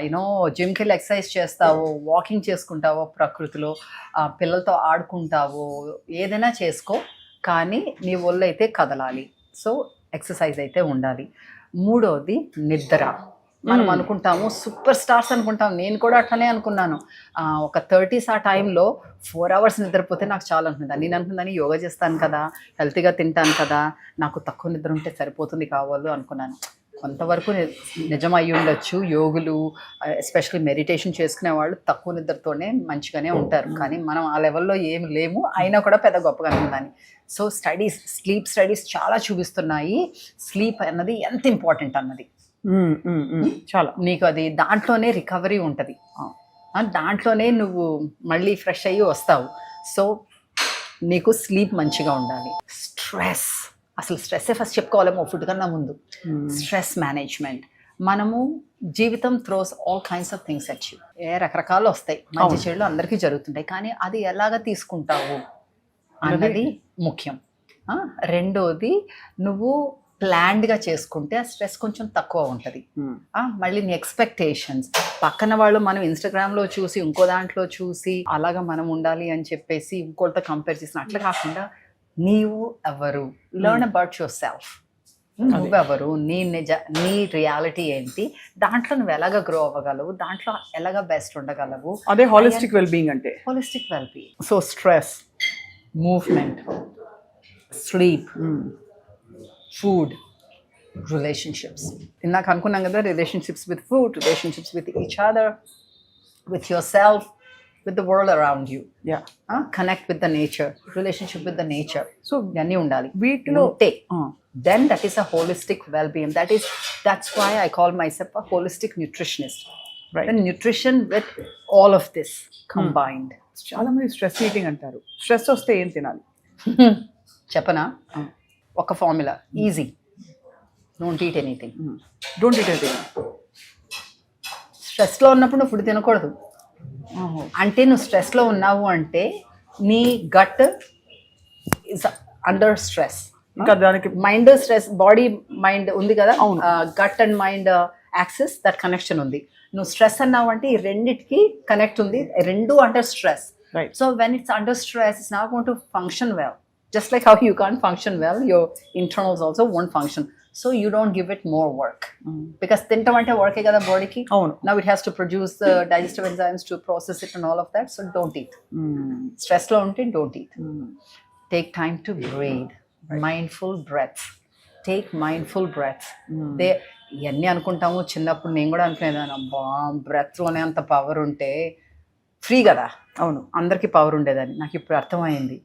యూనో జిమ్కి వెళ్ళి ఎక్సర్సైజ్ చేస్తావో, వాకింగ్ చేసుకుంటావో, ప్రకృతిలో పిల్లలతో ఆడుకుంటావో, ఏదైనా చేసుకో, కానీ నీ ఒళ్ళు అయితే కదలాలి. సో ఎక్సర్సైజ్ అయితే ఉండాలి. 3వది నిద్ర. మనం అనుకుంటాము సూపర్ స్టార్స్ అనుకుంటాం, నేను కూడా అట్లనే అనుకున్నాను. ఒక 30s ఆ టైంలో 4 hours నిద్రపోతే నాకు చాలా అనుకుంటాను. నేను అనుకున్నాను యోగా చేస్తాను కదా, హెల్తీగా తింటాను కదా, నాకు తక్కువ నిద్ర ఉంటే సరిపోతుంది కావాలి అనుకున్నాను. కొంతవరకు నిజం అయ్యి ఉండొచ్చు. యోగులు ఎస్పెషల్లీ మెడిటేషన్ చేసుకునే వాళ్ళు తక్కువ నిద్రతోనే మంచిగానే ఉంటారు, కానీ మనం ఆ లెవెల్లో ఏమి లేము, అయినా కూడా పెద్ద గొప్పగా అనుకుందాన్ని. సో స్లీప్ స్టడీస్ చాలా చూపిస్తున్నాయి స్లీప్ అన్నది ఎంత ఇంపార్టెంట్ అన్నది. చాలా నీకు అది దాంట్లోనే రికవరీ ఉంటుంది, దాంట్లోనే నువ్వు మళ్ళీ ఫ్రెష్ అయ్యి వస్తావు. సో నీకు స్లీప్ మంచిగా ఉండాలి. అసలు స్ట్రెస్సే ఫస్ట్ చెప్పుకోవాలేమో ఫుడ్ కన్నా ముందు. Stress management. మనము జీవితం throws all kinds of things at you. రకరకాలు వస్తాయి, మంచి చెడులు అందరికీ జరుగుతుంటాయి, కానీ అది ఎలాగ తీసుకుంటావు అన్నది ముఖ్యం. 2వది నువ్వు ప్లాన్డ్గా చేసుకుంటే ఆ స్ట్రెస్ కొంచెం తక్కువ ఉంటుంది. మళ్ళీ నీ ఎక్స్పెక్టేషన్స్, పక్కన వాళ్ళు మనం ఇన్స్టాగ్రామ్లో చూసి ఇంకో దాంట్లో చూసి అలాగా మనం ఉండాలి అని చెప్పేసి ఇంకోటితో కంపేర్ చేసిన అట్లా కాకుండా నీవు ఎవరు, లెర్న్ అబౌట్ యువర్ సెల్ఫ్. నువ్వెవరు, నీ రియాలిటీ ఏంటి, దాంట్లో నువ్వు ఎలాగ గ్రో అవ్వగలవు, దాంట్లో ఎలాగ బెస్ట్ ఉండగలవు. అదే హాలిస్టిక్ వెల్బీయింగ్ అంటే. Holistic wellbeing. So stress, movement, sleep, food, relationships. ఇందాక అనుకున్నాం కదా, relationships with food, relationships with each other, with your self, with the world around you. Connect with the nature, relationship with the nature. So iyanni undali veetlo then that is a holistic well-being. That's why I call myself a holistic nutritionist, right? And nutrition with all of this combined. చాలా మంది stress eating అంటారు. Stress వస్తే ఏం తినాలి చెప్పనా? ఒక formula, easy. Don't eat anything. స్ట్రెస్లో ఉన్నప్పుడు నువ్వు ఫుడ్ తినకూడదు. అంటే నువ్వు స్ట్రెస్లో ఉన్నావు అంటే నీ గట్ ఇస్ అండర్ స్ట్రెస్. ఇంకా దానికి మైండ్ స్ట్రెస్, బాడీ మైండ్ ఉంది కదా, gut and mind axis, that connection ఉంది. నువ్వు స్ట్రెస్ అన్నావు అంటే ఈ రెండిటికి కనెక్ట్ ఉంది, రెండు under stress. So when it's under stress, it's not going to function well. Just like how you can't function well, your internals also won't function. So you don't give it more work. Because tintam ante work e kada body ki. Now it has to produce the digestive enzymes to process it and all of that. So don't eat. Stress lo unte don't eat. Take time to breathe. Mindful breaths. Take mindful breaths. ఇవన్నీ అనుకుంటాము. చిన్నప్పుడు నేను కూడా అనుకునేదాన్ని, అబ్బా బ్రెత్లోనే అంత power ఉంటే free కదా. అవును, అందరికీ పవర్ ఉండేదని. నాకు ఇప్పుడు అర్థమైంది,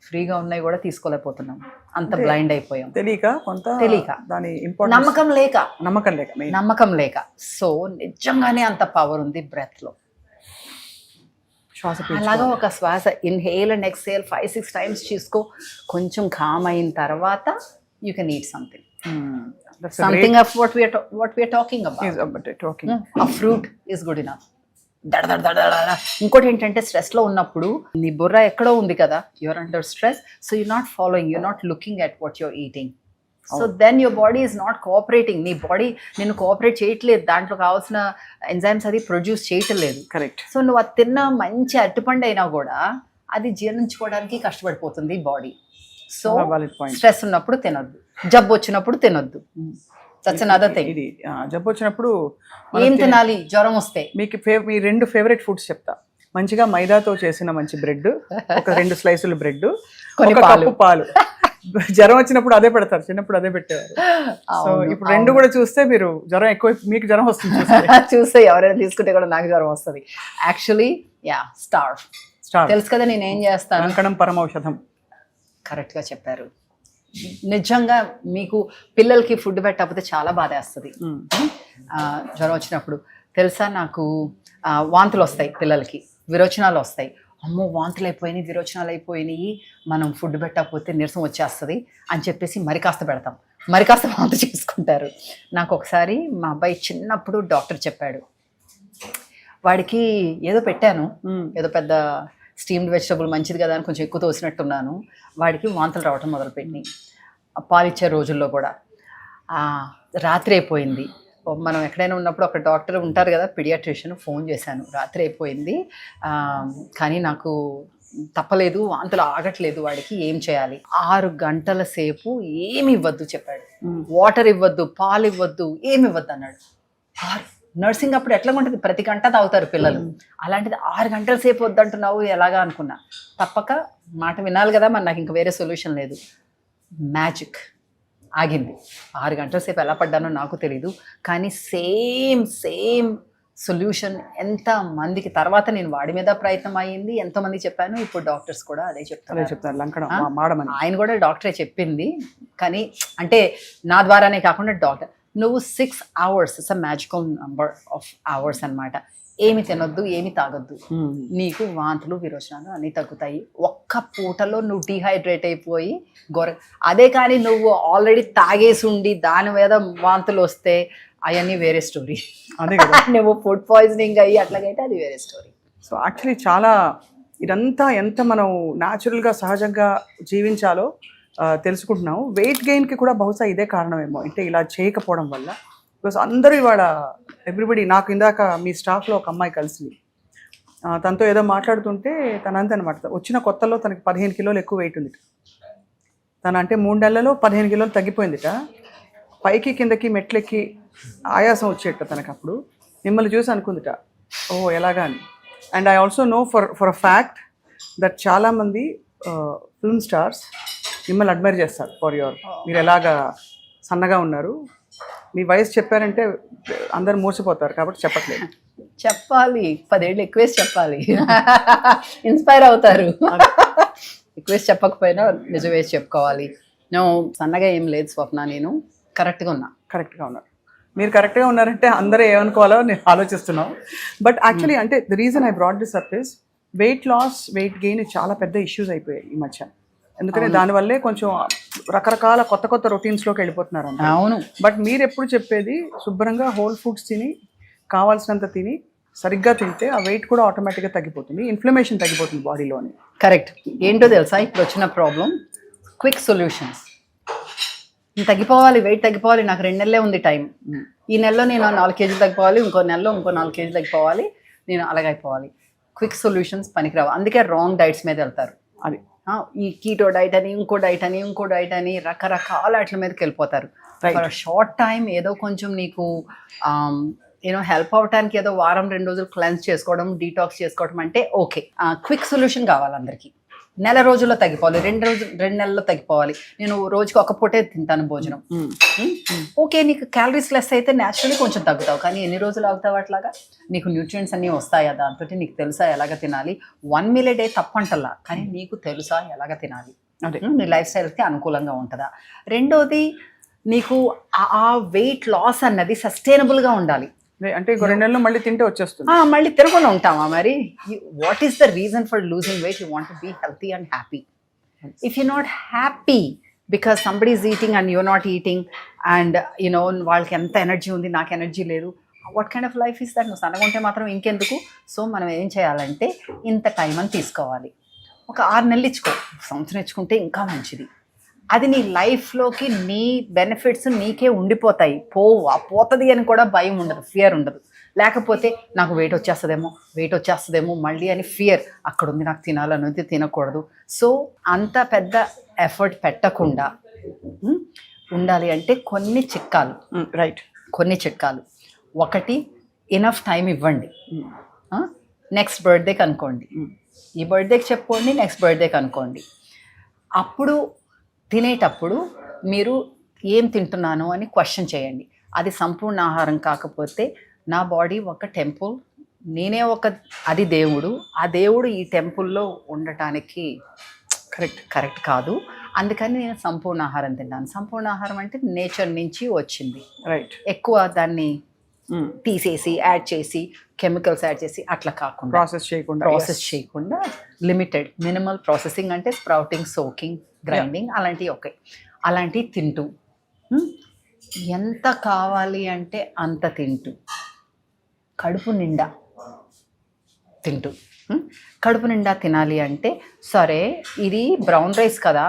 ఫ్రీగా ఉన్నాయి కూడా తీసుకోలేకపోతున్నాం, అంత బ్లైండ్ అయిపోయాం. తెలియక దాని నమ్మకం లేక. సో నిజంగానే అంత పవర్ ఉంది బ్రెత్ లో. శ్వాస అలాగా ఒక శ్వాస ఇన్హేల్ అండ్ ఎక్స్హేల్ 5-6 టైమ్స్ తీసుకో. కొంచెం కామ్ అయిన తర్వాత you can eat something of what we're talking about. ఆ ఫ్రూట్ ఈస్ గుడ్ ఇనఫ్. ఇంకోటి ఏంటంటే స్ట్రెస్లో ఉన్నప్పుడు నీ బుర్ర ఎక్కడో ఉంది కదా, you're under stress, so you not following, you're not looking at what you're eating. So then your body is not cooperating. నీ బాడీ నిన్ను కోఆపరేట్ చేయట్లేదు, దాంట్లో కావాల్సిన ఎంజైమ్స్ అది ప్రొడ్యూస్ చేయటం లేదు. కరెక్ట్. సో నువ్వు అది తిన్న మంచి అరటిపండు అయినా కూడా అది జీర్ణించుకోవడానికి కష్టపడిపోతుంది బాడీ. సో స్ట్రెస్ ఉన్నప్పుడు తినొద్దు, జబ్బు వచ్చినప్పుడు తినొద్దు. That's another thing. ఇది జబ్బు వచ్చినప్పుడు ఏం తినాలి జ్వరం వస్తే? మీకు మీ 2 ఫేవరెట్ ఫుడ్స్ చెప్తా. మంచిగా మైదాతో చేసిన మంచి బ్రెడ్, ఒక 2 స్లైసులు బ్రెడ్, ఒక కప్పు పాలు. జ్వరం వచ్చినప్పుడు అదే పెడతారు, చిన్నప్పుడు అదే పెట్టేవారు. సో ఇప్పుడు 2 కూడా చూస్తే మీరు జ్వరం ఎక్కువ, మీకు జ్వరం వస్తుంది చూస్తే ఎవరైనా తీసుకుంటే కూడా నాకు జ్వరం వస్తుంది. Actually starve. తెలుసు కదా నేను ఏం చేస్తాను. అంకణం పరమౌషధం. కరెక్ట్గా చెప్పారు. నిజంగా మీకు పిల్లలకి ఫుడ్ పెట్టకపోతే చాలా బాధ వేస్తుంది. జ్వరం వచ్చినప్పుడు తెలుసా నాకు వాంతులు వస్తాయి, పిల్లలకి విరోచనాలు వస్తాయి. అమ్మో వాంతులు అయిపోయినాయి, విరోచనాలు అయిపోయినాయి, మనం ఫుడ్ పెట్టకపోతే నీరసం వచ్చేస్తుంది అని చెప్పేసి మరి కాస్త పెడతాం, మరి కాస్త వాంతు చేసుకుంటారు. నాకు ఒకసారి మా అబ్బాయి చిన్నప్పుడు డాక్టర్ చెప్పాడు, వాడికి ఏదో పెట్టాను, ఏదో పెద్ద స్టీమ్డ్ వెజిటబుల్ మంచిది కదా అని కొంచెం ఎక్కువ తోసినట్టున్నాను. వాడికి వాంతులు రావటం మొదలుపెట్టినాయి. పాలిచ్చే రోజుల్లో కూడా. రాత్రి అయిపోయింది, మనం ఎక్కడైనా ఉన్నప్పుడు ఒక డాక్టర్ ఉంటారు కదా పీడియాట్రిషియన్, ఫోన్ చేశాను. రాత్రి అయిపోయింది కానీ నాకు తప్పలేదు, వాంతులు ఆగట్లేదు, వాడికి ఏం చేయాలి? 6 గంటల సేపు ఏమి ఇవ్వద్దు చెప్పాడు. వాటర్ ఇవ్వద్దు, పాలు ఇవ్వద్దు, ఏమి ఇవ్వద్దు అన్నాడు. నర్సింగ్ అప్పుడు ఎట్లా ఉంటుంది, ప్రతి గంట తాగుతారు పిల్లలు, అలాంటిది 6 గంటల సేపు వద్దంటున్నావు ఎలాగా అనుకున్నా. తప్పక మాట వినాలి కదా, మరి నాకు ఇంకా వేరే సొల్యూషన్ లేదు. మ్యాజిక్ ఆగింది. 6 గంటల సేపు ఎలా పడ్డానో నాకు తెలీదు, కానీ సేమ్ సొల్యూషన్ ఎంత మందికి. తర్వాత నేను వాడి మీద ప్రయత్నం అయ్యింది, ఎంతోమంది చెప్పాను. ఇప్పుడు డాక్టర్స్ కూడా అదే చెప్తారు. ఆయన కూడా డాక్టరే చెప్పింది, కానీ అంటే నా ద్వారానే కాకుండా డాక్టర్. నువ్వు 6 hours, it's a magical number of hours అనమాట. ఏమి తినొద్దు, ఏమి తాగొద్దు, నీకు వాంతులు విరోచనాలు అన్నీ తగ్గుతాయి. ఒక్క పూటలో నువ్వు డీహైడ్రేట్ అయిపోయి అదే కానీ నువ్వు ఆల్రెడీ తాగేసి ఉండి దాని మీద వాంతులు వస్తే అవన్నీ వేరే స్టోరీ. అదే కదా, నువ్వు ఫుడ్ పాయిజనింగ్ అయ్యి అట్లాగైతే అది వేరే స్టోరీ. సో యాక్చువల్లీ చాలా ఇదంతా ఎంత మనం న్యాచురల్గా సహజంగా జీవించాలో తెలుసుకుంటున్నాము. వెయిట్ గెయిన్కి కూడా బహుశా ఇదే కారణమేమో, అంటే ఇలా చేయకపోవడం వల్ల. బికాస్ అందరూ ఇవాళ ఎవ్రీబడి, నాకు ఇందాక మీ స్టాఫ్లో ఒక అమ్మాయి కలిసి తనతో ఏదో మాట్లాడుతుంటే తనంతే అనమాట, వచ్చిన కొత్తలో తనకి 15 కిలోలు ఎక్కువ వెయిట్ ఉంది. తను అంటే 3 నెలలలో 15 కిలోలు తగ్గిపోయిందిట. పైకి కిందకి మెట్లెక్కి ఆయాసం వచ్చేట తనకు. అప్పుడు మిమ్మల్ని చూసి అనుకుందిట, ఓ ఎలాగా అని. And I also know for a fact that చాలామంది ఫిల్మ్ స్టార్స్ మిమ్మల్ని అడ్మైర్ చేస్తారు ఫర్ యువర్, మీరు ఎలాగా సన్నగా ఉన్నారు. మీ వయసు చెప్పారంటే అందరు మూసిపోతారు, కాబట్టి చెప్పట్లేదు. చెప్పాలి, 10 ఏళ్ళు ఎక్కువేసి చెప్పాలి, ఇన్స్పైర్ అవుతారు. ఎక్కువేసి చెప్పకపోయినా నిజం వేసి చెప్పుకోవాలి. నేను సన్నగా ఏం లేదు స్వప్న, నేను కరెక్ట్గా ఉన్నారు. మీరు కరెక్ట్గా ఉన్నారంటే అందరూ ఏమనుకోవాలో నేను ఆలోచిస్తున్నాను. బట్ యాక్చువల్లీ అంటే the reason I brought this up is weight loss, weight gain చాలా పెద్ద ఇష్యూస్ అయిపోయాయి ఈ మధ్య. ఎందుకంటే దానివల్లే కొంచెం రకరకాల కొత్త రొటీన్స్లోకి వెళ్ళిపోతున్నారు. అవును. బట్ మీరు ఎప్పుడు చెప్పేది శుభ్రంగా హోల్ ఫుడ్స్ తిని, కావాల్సినంత తిని, సరిగ్గా తింటే ఆ వెయిట్ కూడా ఆటోమేటిక్గా తగ్గిపోతుంది, ఇన్ఫ్లమేషన్ తగ్గిపోతుంది బాడీలోని. కరెక్ట్. ఏంటో తెలుసా ఇప్పుడు వచ్చిన ప్రాబ్లం? Quick solutions. తగ్గిపోవాలి, వెయిట్ తగ్గిపోవాలి, నాకు 2 నెలలే ఉంది టైం. ఈ నెలలో నేను 4 కేజీలు తగ్గిపోవాలి, ఇంకో నెలలో ఇంకో 4 కేజీలు తగ్గిపోవాలి, నేను అలాగైపోవాలి. క్విక్ సొల్యూషన్స్ పనికిరావు. అందుకే రాంగ్ డైట్స్ మీద వెళ్తారు. అది ఈ కీటో డైట్ అని, ఇంకో డైట్ అని రకరకాల వాటి మీదకి వెళ్ళిపోతారు. ఫర్ షార్ట్ టైం ఏదో కొంచెం నీకు హెల్ప్ అవడానికి ఏదో వారం 2 రోజులు క్లెన్స్ చేసుకోవడం, డీటాక్స్ చేసుకోవడం అంటే ఓకే. క్విక్ సొల్యూషన్ కావాలి అందరికీ. నెల రోజుల్లో తగ్గిపోవాలి, 2 నెలల్లో తగ్గిపోవాలి. నేను రోజుకి ఒక పూటే తింటాను భోజనం. ఓకే, నీకు క్యాలరీస్ లెస్ అయితే న్యాచురల్లీ కొంచెం తగ్గుతావు, కానీ ఎన్ని రోజులు అవుతావు అట్లాగా? నీకు న్యూట్రియంట్స్ అన్నీ వస్తాయా దాంతో? నీకు తెలుసా ఎలాగ తినాలి? 1 meal a day తప్పంటల్లా, కానీ నీకు తెలుసా ఎలాగ తినాలి? నీ లైఫ్ స్టైల్కి అనుకూలంగా ఉంటుందా? రెండోది, నీకు ఆ వెయిట్ లాస్ అన్నది సస్టైనబుల్గా ఉండాలి. అంటే 2 నెలలు మళ్ళీ తింటే వచ్చేస్తుంది. మళ్ళీ తినకుండా ఉంటామా మరి? What is the reason for losing weight? You want to be healthy and happy. If you not happy because somebody is eating and you're not eating and you know వాళ్ళకి ఎంత ఎనర్జీ ఉంది, నాకు ఎనర్జీ లేదు, what kind of life is that? నువ్వు సన్నగా ఉంటే మాత్రం ఇంకెందుకు? సో మనం ఏం చేయాలంటే ఇంత టైం అని తీసుకోవాలి. ఒక 6 నెలలు ఇచ్చుకో, సంవత్సరం ఇచ్చుకుంటే ఇంకా మంచిది. అది నీ లైఫ్లోకి నీ బెనిఫిట్స్ నీకే ఉండిపోతాయి. పోతుంది అని కూడా భయం ఉండదు, ఫియర్ ఉండదు. లేకపోతే నాకు వెయిట్ వచ్చేస్తుందేమో మళ్ళీ అని ఫియర్ అక్కడ ఉంది, నాకు తినాలనేది తినకూడదు. సో అంత పెద్ద ఎఫర్ట్ పెట్టకుండా ఉండాలి అంటే కొన్ని చిట్కాలు. రైట్, కొన్ని చిట్కాలు. ఒకటి, ఇనఫ్ టైం ఇవ్వండి. నెక్స్ట్ బర్త్డేకి అనుకోండి, ఈ బర్త్డేకి చెప్పుకోండి, నెక్స్ట్ బర్త్డేకి అనుకోండి. అప్పుడు తినేటప్పుడు మీరు ఏం తింటున్నాను అని క్వశ్చన్ చేయండి. అది సంపూర్ణ ఆహారం కాకపోతే నా బాడీ ఒక టెంపుల్, నేనే అది దేవుడు, ఆ దేవుడు ఈ టెంపుల్లో ఉండటానికి కరెక్ట్ కాదు, అందుకని నేను సంపూర్ణ ఆహారం తిన్నాను. సంపూర్ణ ఆహారం అంటే నేచర్ నుంచి వచ్చింది. రైట్. ఎక్కువ దాన్ని తీసేసి యాడ్ చేసి కెమికల్స్ యాడ్ చేసి అట్లా కాకుండా ప్రాసెస్ చేయకుండా లిమిటెడ్ మినిమల్ ప్రాసెసింగ్ అంటే స్ప్రౌటింగ్, సోకింగ్, గ్రైండింగ్ అలాంటివి అలాంటివి తింటూ ఎంత కావాలి అంటే అంత తింటూ కడుపు నిండా తినాలి. అంటే సరే ఇది బ్రౌన్ రైస్ కదా,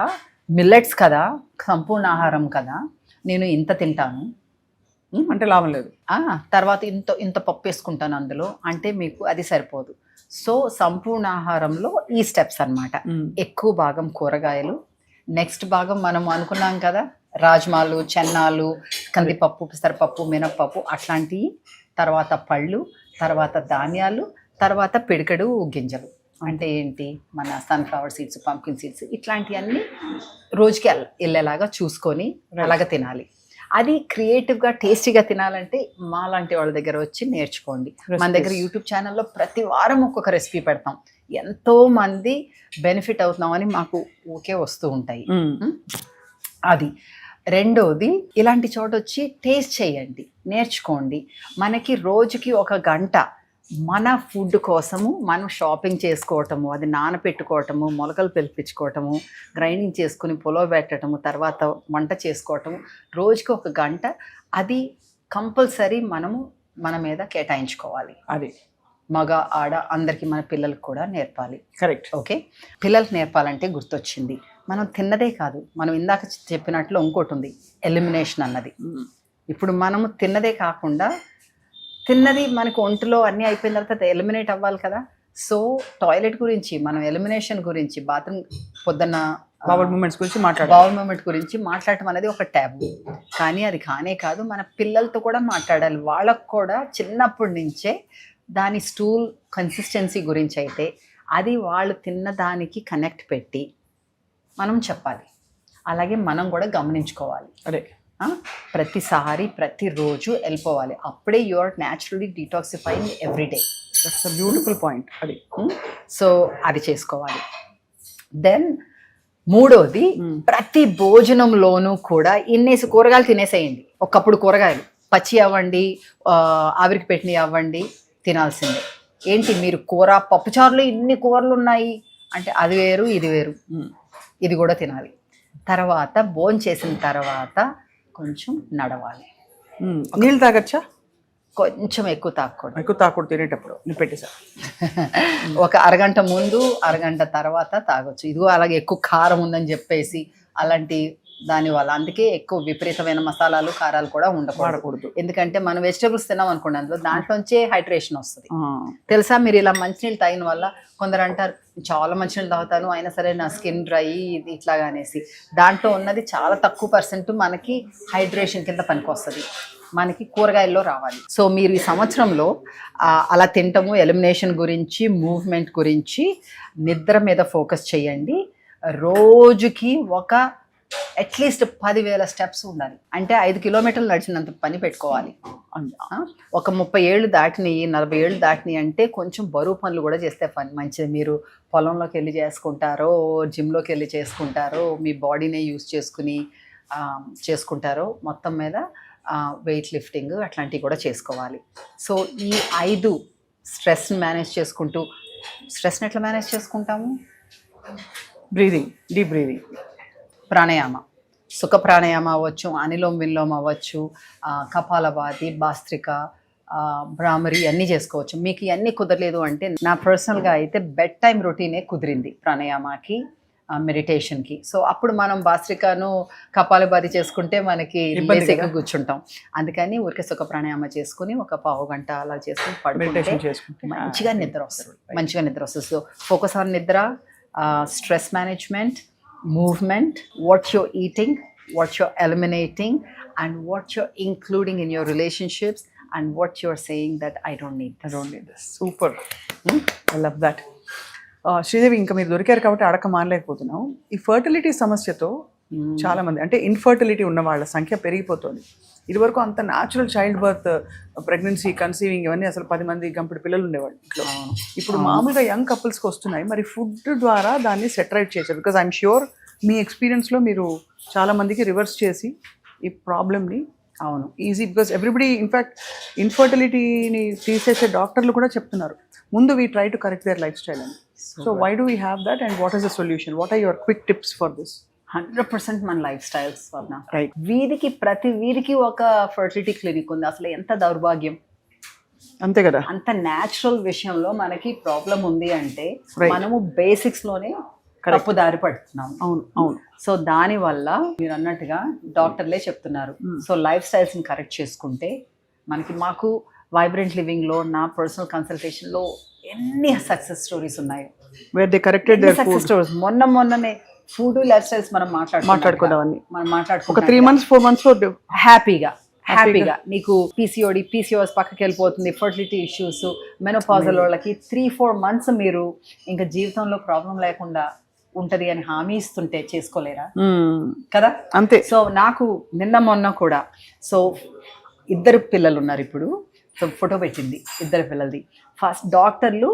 మిల్లెట్స్ కదా, సంపూర్ణ ఆహారం కదా, నేను ఇంత తింటాను అంటే లాభం లేదు. తర్వాత ఇంత పప్పు వేసుకుంటాను అందులో అంటే మీకు అది సరిపోదు. సో సంపూర్ణ ఆహారంలో ఈ స్టెప్స్ అన్నమాట. ఎక్కువ భాగం కూరగాయలు, నెక్స్ట్ భాగం మనం అనుకున్నాం కదా రాజ్మాలు, చెన్నాలు, కందిపప్పు, పెసరపప్పు, మినప్పప్పు అట్లాంటివి, తర్వాత పళ్ళు, తర్వాత ధాన్యాలు, తర్వాత పిడికెడు గింజలు. అంటే ఏంటి, మన సన్ఫ్లవర్ సీడ్స్, పంకిన్ సీడ్స్ ఇట్లాంటివన్నీ రోజుకి వెళ్ళేలాగా చూసుకొని అలాగ తినాలి. అది క్రియేటివ్గా టేస్టీగా తినాలంటే మా లాంటి వాళ్ళ దగ్గర వచ్చి నేర్చుకోండి. మన దగ్గర యూట్యూబ్ ఛానల్లో ప్రతి వారం ఒక్కొక్క రెసిపీ పెడతాం. ఎంతో మంది బెనిఫిట్ అవుతున్నామని మాకు ఓకే వస్తూ ఉంటాయి. అది రెండోది, ఇలాంటి చోట వచ్చి టేస్ట్ చేయండి, నేర్చుకోండి. మనకి రోజుకి 1 గంట మన ఫుడ్ కోసము మనం షాపింగ్ చేసుకోవటము, అది నానపెట్టుకోవటము, మొలకలు పిలిపించుకోవటము, గ్రైండింగ్ చేసుకుని పులవబెట్టడము, తర్వాత వంట చేసుకోవటము, రోజుకి 1 గంట అది కంపల్సరీ మనము మన మీద కేటాయించుకోవాలి. అది మగ ఆడ అందరికీ, మన పిల్లలకు కూడా నేర్పాలి. కరెక్ట్. ఓకే, పిల్లలకు నేర్పాలంటే గుర్తొచ్చింది, మనం తిన్నదే కాదు, మనం ఇందాక చెప్పినట్లు ఇంకోటి ఉంది, ఎలిమినేషన్ అన్నది. ఇప్పుడు మనము తిన్నదే కాకుండా తిన్నది మనకు ఒంటిలో అన్నీ అయిపోయిన తర్వాత ఎలిమినేట్ అవ్వాలి కదా. సో టాయిలెట్ గురించి, మనం ఎలిమినేషన్ గురించి, బాత్రూమ్ పొద్దున్న బౌల్ మూమెంట్స్ గురించి మాట్లాడటం అనేది ఒక ట్యాబు. కానీ అది కానే కాదు, మన పిల్లలతో కూడా మాట్లాడాలి. వాళ్ళకు కూడా చిన్నప్పటి నుంచే దాని స్టూల్ కన్సిస్టెన్సీ గురించి అయితే అది వాళ్ళు తిన్న దానికి కనెక్ట్ పెట్టి మనం చెప్పాలి. అలాగే మనం కూడా గమనించుకోవాలి. అదే ప్రతిసారి ప్రతిరోజు వెళ్ళిపోవాలి. అప్పుడే you are naturally detoxifying everyday. That's a beautiful point. అది సో అది చేసుకోవాలి. దెన్ మూడోది, ప్రతి భోజనంలోనూ కూడా ఇన్నేసి కూరగాయలు తినేసేయండి. ఒకప్పుడు కూరగాయలు పచ్చి అవ్వండి, ఆవిరికి పెట్టినవి అవ్వండి, తినాల్సిందే. ఏంటి మీరు కూర పప్పుచారులో ఇన్ని కూరలు ఉన్నాయి అంటే అది వేరు ఇది వేరు, ఇది కూడా తినాలి. తర్వాత భోజనం చేసిన తర్వాత కొంచెం నడవాలి. నీళ్ళు తాగచ్చా? కొంచెం ఎక్కువ తాగకూడదు తినేటప్పుడు. నేను పెట్టేసా. ఒక అరగంట ముందు, అరగంట తర్వాత తాగొచ్చు. ఇదిగో అలాగే ఎక్కువ కారం ఉందని చెప్పేసి అలాంటి దానివల్ల, అందుకే ఎక్కువ విపరీతమైన మసాలాలు, కారాలు కూడా ఉండకూడదు. ఎందుకంటే మనం వెజిటేబుల్స్ తిన్నాం అనుకోండి, దాంట్లోంచే హైడ్రేషన్ వస్తుంది. తెలుసా, మీరు ఇలా మంచినీళ్ళు తాగిన వల్ల కొందరు అంటారు చాలా మంచినీళ్ళు తాగుతాను అయినా సరే నా స్కిన్ డ్రై ఇట్లాగా అనేసి. దాంట్లో ఉన్నది చాలా తక్కువ % మనకి హైడ్రేషన్ కింద పనికి వస్తుంది, మనకి కూరగాయల్లో రావాలి. సో మీరు ఈ సంవత్సరంలో అలా తింటము, ఎలిమినేషన్ గురించి, మూవ్మెంట్ గురించి, నిద్ర మీద ఫోకస్ చేయండి. రోజుకి అట్లీస్ట్ 10,000 స్టెప్స్ ఉండాలి. అంటే 5 కిలోమీటర్లు నడిచినంత పని పెట్టుకోవాలి. ఒక 30 ఏళ్ళు దాటినాయి, 40 ఏళ్ళు దాటినాయి అంటే కొంచెం బరువు పనులు కూడా చేస్తే మంచిది. మీరు పొలంలోకి వెళ్ళి చేసుకుంటారో, జిమ్లోకి వెళ్ళి చేసుకుంటారో, మీ బాడీనే యూస్ చేసుకుంటారో, మొత్తం మీద వెయిట్ లిఫ్టింగ్ అట్లాంటివి కూడా చేసుకోవాలి. సో ఈ 5 స్ట్రెస్ని మేనేజ్ చేసుకుంటూ, స్ట్రెస్ని ఎట్లా మేనేజ్ చేసుకుంటాము? బ్రీదింగ్, డీప్ బ్రీదింగ్, ప్రాణాయామ, సుఖ ప్రాణాయామ అవ్వచ్చు, అనిలోమ్ విలోమ్ అవ్వచ్చు, కపాలభాతి, భాస్త్రిక, భ్రామరి అన్నీ చేసుకోవచ్చు. మీకు ఇవన్నీ కుదరలేదు అంటే నా పర్సనల్గా అయితే బెడ్ టైం రొటీనే కుదిరింది ప్రాణాయామకి, మెడిటేషన్కి. సో అప్పుడు మనం భాస్త్రికను కపాలభాతి చేసుకుంటే మనకి బేసిక్గా కూర్చుంటాం. అందుకని ఊరికే సుఖ ప్రాణాయామ చేసుకుని ఒక పావు గంట అలా చేసుకుని పడుకుంటే మంచిగా నిద్ర వస్తుంది. సో ఫోకస్ ఆన్ నిద్ర, stress management, movement, what you're eating, what you're eliminating, and what you're including in your relationships, and what you're saying that I don't need this. Super, I love that. Sridevi, ఇంకా మీరు దొరికారు కాబట్టి అడక మానలేకపోతున్నాం. ఈ fertility సమస్యతో చాలా మంది, అంటే ఇన్ఫర్టిలిటీ ఉన్న వాళ్ళ సంఖ్య పెరిగిపోతుంది. ఇదివరకు అంత natural child birth, pregnancy, conceiving ఇవన్నీ అసలు 10 మంది గంపెడు పిల్లలు ఉండేవాళ్ళు ఇంట్లో. ఇప్పుడు మామూలుగా యంగ్ కపుల్స్కి వస్తున్నాయి. మరి ఫుడ్ ద్వారా దాన్ని సెటరైట్ చేశారు. బికాజ్ ఐఎమ్ ష్యూర్ మీ ఎక్స్పీరియన్స్లో మీరు చాలా మందికి రివర్స్ చేసి ఈ ప్రాబ్లమ్ని ఈజీ, బికాజ్ ఎవ్రీబడి ఇన్ఫ్యాక్ట్ ఇన్ఫర్టిలిటీని తీసేసే డాక్టర్లు కూడా చెప్తున్నారు ముందు we try to correct their lifestyle అని. So why do we have that and what is the solution? What are your quick tips for this? 100% మన లైఫ్ స్టైల్స్ వల్ల. Right. ప్రతి వీరికి ఒక ఫర్టిలిటీ క్లినిక్ ఉంది. అసలు ఎంత దౌర్భాగ్యం, అంతే కదా. అంత న్యాచురల్ విషయంలో మనకి ప్రాబ్లం ఉంది అంటే మనము బేసిక్స్ లోనే తప్పు దారి పడుతున్నాం. అవును. సో దాని వల్ల మీరు అన్నట్టుగా డాక్టర్లే చెప్తున్నారు. సో లైఫ్ స్టైల్స్ ని కరెక్ట్ చేసుకుంటే మాకు వైబ్రెంట్ లివింగ్ లో నా పర్సనల్ కన్సల్టేషన్ లో ఎన్ని సక్సెస్ స్టోరీస్ ఉన్నాయో. Where they corrected their success stories. మొన్ననే ఫుడ్ లైఫ్ స్టైల్స్ మనం మాట్లాడుకోవడం ఒక 3 months 4 months హ్యాపీగా నీకు పీసీఓఎస్ పక్కకి వెళ్ళిపోతుంది, ఫర్టిలిటీ ఇష్యూస్, మెనోపాజల్ వాళ్ళకి 3-4 months మీరు ఇంకా జీవితంలో ప్రాబ్లం లేకుండా ఉంటది అని హామీ ఇస్తుంటే చేసుకోలేరా కదా? అంతే. సో నాకు మొన్న కూడా, సో 2 పిల్లలు ఉన్నారు ఇప్పుడు. సో ఫోటో పెట్టింది 2 పిల్లలది. ఫస్ట్ డాక్టర్లు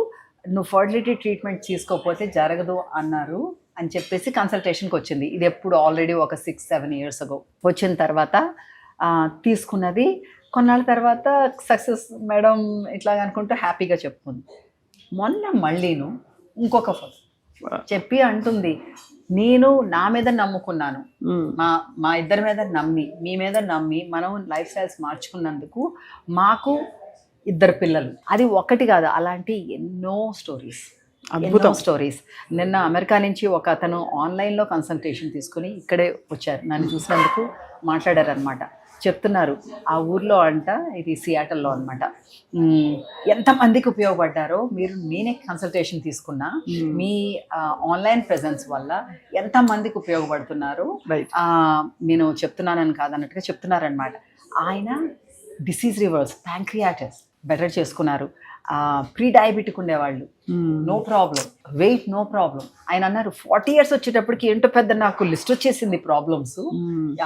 నువ్వు ఫర్టిలిటీ ట్రీట్మెంట్ తీసుకోకపోతే జరగదు అన్నారు అని చెప్పేసి కన్సల్టేషన్కి వచ్చింది. ఇది ఎప్పుడు ఆల్రెడీ ఒక 6-7 years ago. వచ్చిన తర్వాత తీసుకున్నది. కొన్నాళ్ళ తర్వాత సక్సెస్ మేడం ఇట్లా అనుకుంటూ హ్యాపీగా చెప్పుకుంది. మొన్న మళ్ళీను ఇంకొక ఫోటో చెప్పి అంటుంది, నేను నా మీద నమ్ముకున్నాను, మా ఇద్దరి మీద నమ్మి, మీ మీద నమ్మి మనం లైఫ్ స్టైల్స్ మార్చుకున్నందుకు మాకు 2 పిల్లలు. అది ఒకటి కాదు, అలాంటి ఎన్నో స్టోరీస్. నిన్న అమెరికా నుంచి ఒక అతను ఆన్లైన్లో కన్సల్టేషన్ తీసుకుని ఇక్కడే వచ్చారు. నన్ను చూసినందుకు మాట్లాడారు అనమాట. చెప్తున్నారు ఆ ఊర్లో అంట, ఇది సియాటల్లో అనమాట, ఎంతమందికి ఉపయోగపడ్డారో మీరు. నేనే కన్సల్టేషన్ తీసుకున్నా, మీ ఆన్లైన్ ప్రెజెన్స్ వల్ల ఎంతమందికి ఉపయోగపడుతున్నారు నేను చెప్తున్నానని కాదన్నట్టుగా చెప్తున్నారనమాట. ఆయన డిసీజ్ రివర్స్, ప్యాంక్రియాటిస్ బెటర్ చేసుకున్నారు. ప్రీ డయాబెటిక్ ఉండేవాళ్ళు, no problem, weight no problem. ఆయన అన్నారు 40 years వచ్చేటప్పటికి ఏంటో పెద్ద నాకు లిస్ట్ వచ్చేసింది ప్రాబ్లమ్స్.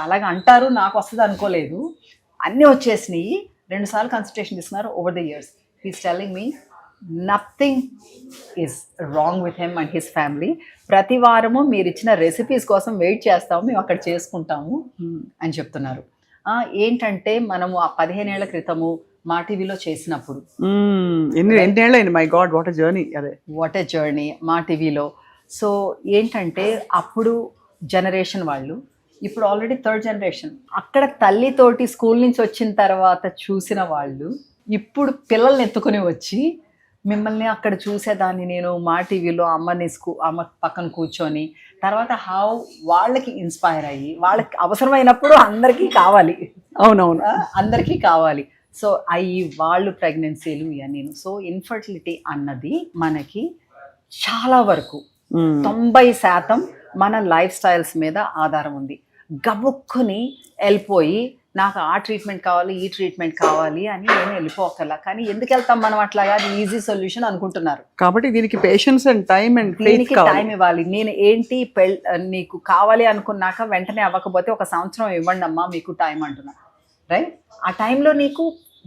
అలాగ అంటారు, నాకు వస్తుంది అనుకోలేదు, అన్నీ వచ్చేసినాయి. 2 సార్లు కన్సల్టేషన్ తీసుకున్నారు over the years. He's telling me nothing is wrong with him and his family. ప్రతి వారము మీరు ఇచ్చిన రెసిపీస్ కోసం వెయిట్ చేస్తాము, మేము అక్కడ చేసుకుంటాము అని చెప్తున్నారు. ఏంటంటే మనము ఆ 15 ఏళ్ల క్రితము మా టీవీలో చేసినప్పుడు, వాట్ ఎ జర్నీ మా టీవీలో. సో ఏంటంటే అప్పుడు జనరేషన్ వాళ్ళు, ఇప్పుడు ఆల్రెడీ 3rd generation. అక్కడ తల్లితోటి స్కూల్ నుంచి వచ్చిన తర్వాత చూసిన వాళ్ళు ఇప్పుడు పిల్లల్ని ఎత్తుకుని వచ్చి మిమ్మల్ని అక్కడ చూసేదాన్ని నేను మా టీవీలో అమ్మ పక్కన కూర్చొని, తర్వాత వాళ్ళకి ఇన్స్పైర్ అయ్యి, వాళ్ళకి అవసరమైనప్పుడు అందరికీ కావాలి. అవునవును, అందరికీ కావాలి. సో వాళ్ళు ప్రెగ్నెన్సీలు ఇవన్నీ. సో ఇన్ఫర్టిలిటీ అన్నది మనకి చాలా వరకు 90% మన లైఫ్ స్టైల్స్ మీద ఆధారం ఉంది. గబుక్కుని వెళ్ళిపోయి నాకు ఆ ట్రీట్మెంట్ కావాలి, ఈ ట్రీట్మెంట్ కావాలి అని ఏమి వెళ్ళిపోకల్లా. కానీ ఎందుకు వెళ్తాం మనం అట్లాగా? అది ఈజీ సొల్యూషన్ అనుకుంటున్నారు. కాబట్టి దీనికి పేషెన్స్ అండ్ టైం ఇవ్వాలి. నేను ఏంటి నీకు కావాలి అనుకున్నాక వెంటనే అవ్వకపోతే 1 సంవత్సరం ఇవ్వండి అమ్మా మీకు టైం అంటున్నా, రైట్? ఆ టైంలో నీకు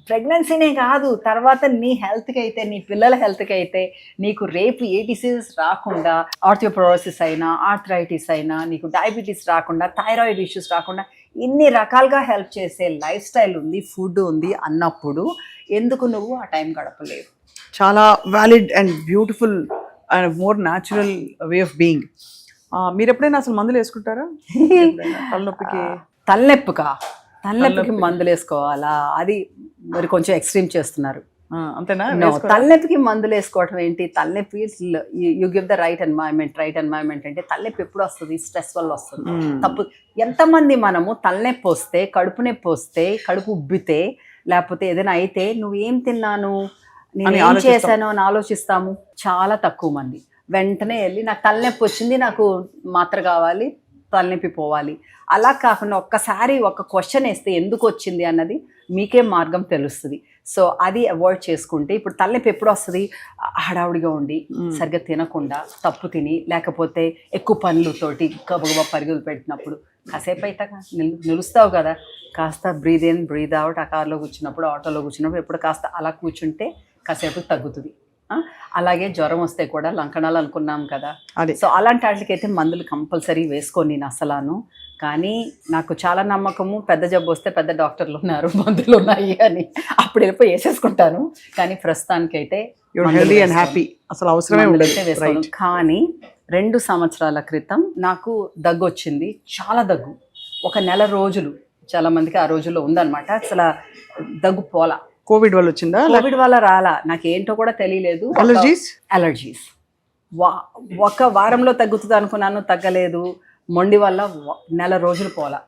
ప్రెగ్నెన్సీనే కాదు, తర్వాత నీ హెల్త్కి అయితే, నీ పిల్లల హెల్త్కి అయితే, నీకు రేపు ఏ డిసీజెస్ రాకుండా, ఆర్థియోపోరోసిస్ అయినా, ఆర్థరైటిస్ అయినా, నీకు డయాబెటీస్ రాకుండా, థైరాయిడ్ ఇష్యూస్ రాకుండా ఇన్ని రకాలుగా హెల్ప్ చేసే లైఫ్ స్టైల్ ఉంది, ఫుడ్ ఉంది అన్నప్పుడు ఎందుకు నువ్వు ఆ టైం గడపలేవు? చాలా valid and beautiful and more natural way of being. మీరు ఎప్పుడైనా అసలు మందులు వేసుకుంటారా తలనొప్పికి? తలనొప్పికి మందులు వేసుకోవాలా? అది మరి కొంచెం ఎక్స్ట్రీమ్ చేస్తున్నారు. అంతేనా? తలనొప్పికి మందులు వేసుకోవటం ఏంటి? తలనొప్పి you give the right environment అంటే తలనొప్పి ఎప్పుడు వస్తుంది? స్ట్రెస్ వల్ల వస్తుంది. తప్పు. ఎంతమంది మనము తలనొప్పి వస్తే, కడుపు నొప్పి వస్తే, కడుపు ఉబ్బితే, లేకపోతే ఏదైనా అయితే నువ్వు ఏం తిన్నాను, నేను ఏం చేశాను అని ఆలోచిస్తాము. చాలా తక్కువ మంది. వెంటనే వెళ్ళి నాకు తలనొప్పి వచ్చింది, నాకు మాత్ర కావాలి, తలనొప్పి పోవాలి. అలా కాకుండా ఒక్కసారి ఒక క్వశ్చన్ వేస్తే ఎందుకు వచ్చింది అన్నది మీకే మార్గం తెలుస్తుంది. సో అది అవాయిడ్ చేసుకుంటే, ఇప్పుడు తలనొప్పి ఎప్పుడు వస్తుంది? హడావుడిగా ఉండి, సరిగ్గా తినకుండా, తప్పు తిని, లేకపోతే ఎక్కువ పనులతోటి గబగబా పరుగులు పెట్టినప్పుడు కాసేపు అయితే నిలుస్తావు కదా, కాస్త బ్రీద్ ఇన్ బ్రీద్ అవుట్. ఆ కార్లో కూర్చున్నప్పుడు, ఆటోలో కూర్చున్నప్పుడు ఎప్పుడు కాస్త అలా కూర్చుంటే కాసేపు తగ్గుతుంది. అలాగే జ్వరం వస్తే కూడా లంకణాలు అనుకున్నాం కదా, సో అలాంటి వాటికైతే మందులు కంపల్సరీ వేసుకోని నేను అసలాను. కానీ నాకు చాలా నమ్మకము, పెద్ద జబ్బు వస్తే పెద్ద డాక్టర్లు ఉన్నారు, మందులు ఉన్నాయి అని అప్పుడు వెళ్ళిపోయి వేసేసుకుంటాను. కానీ ప్రస్తుతానికైతే అసలు అవసరమే వేసుకోను. కానీ 2 సంవత్సరాల క్రితం నాకు దగ్గు వచ్చింది, చాలా దగ్గు. ఒక నెల రోజులు చాలా మందికి ఆ రోజుల్లో ఉందన్నమాట. అసలు దగ్గు పోలా. కోవిడ్ వల్ల వచ్చిందా? కోవిడ్ వల్ల రాలా, నాకేంటో కూడా తెలియలేదు. అలర్జీస్ ఒక వారంలో తగ్గుతుంది అనుకున్నాను, తగ్గలేదు. మొండి వల్ల నెల రోజులు పోలా.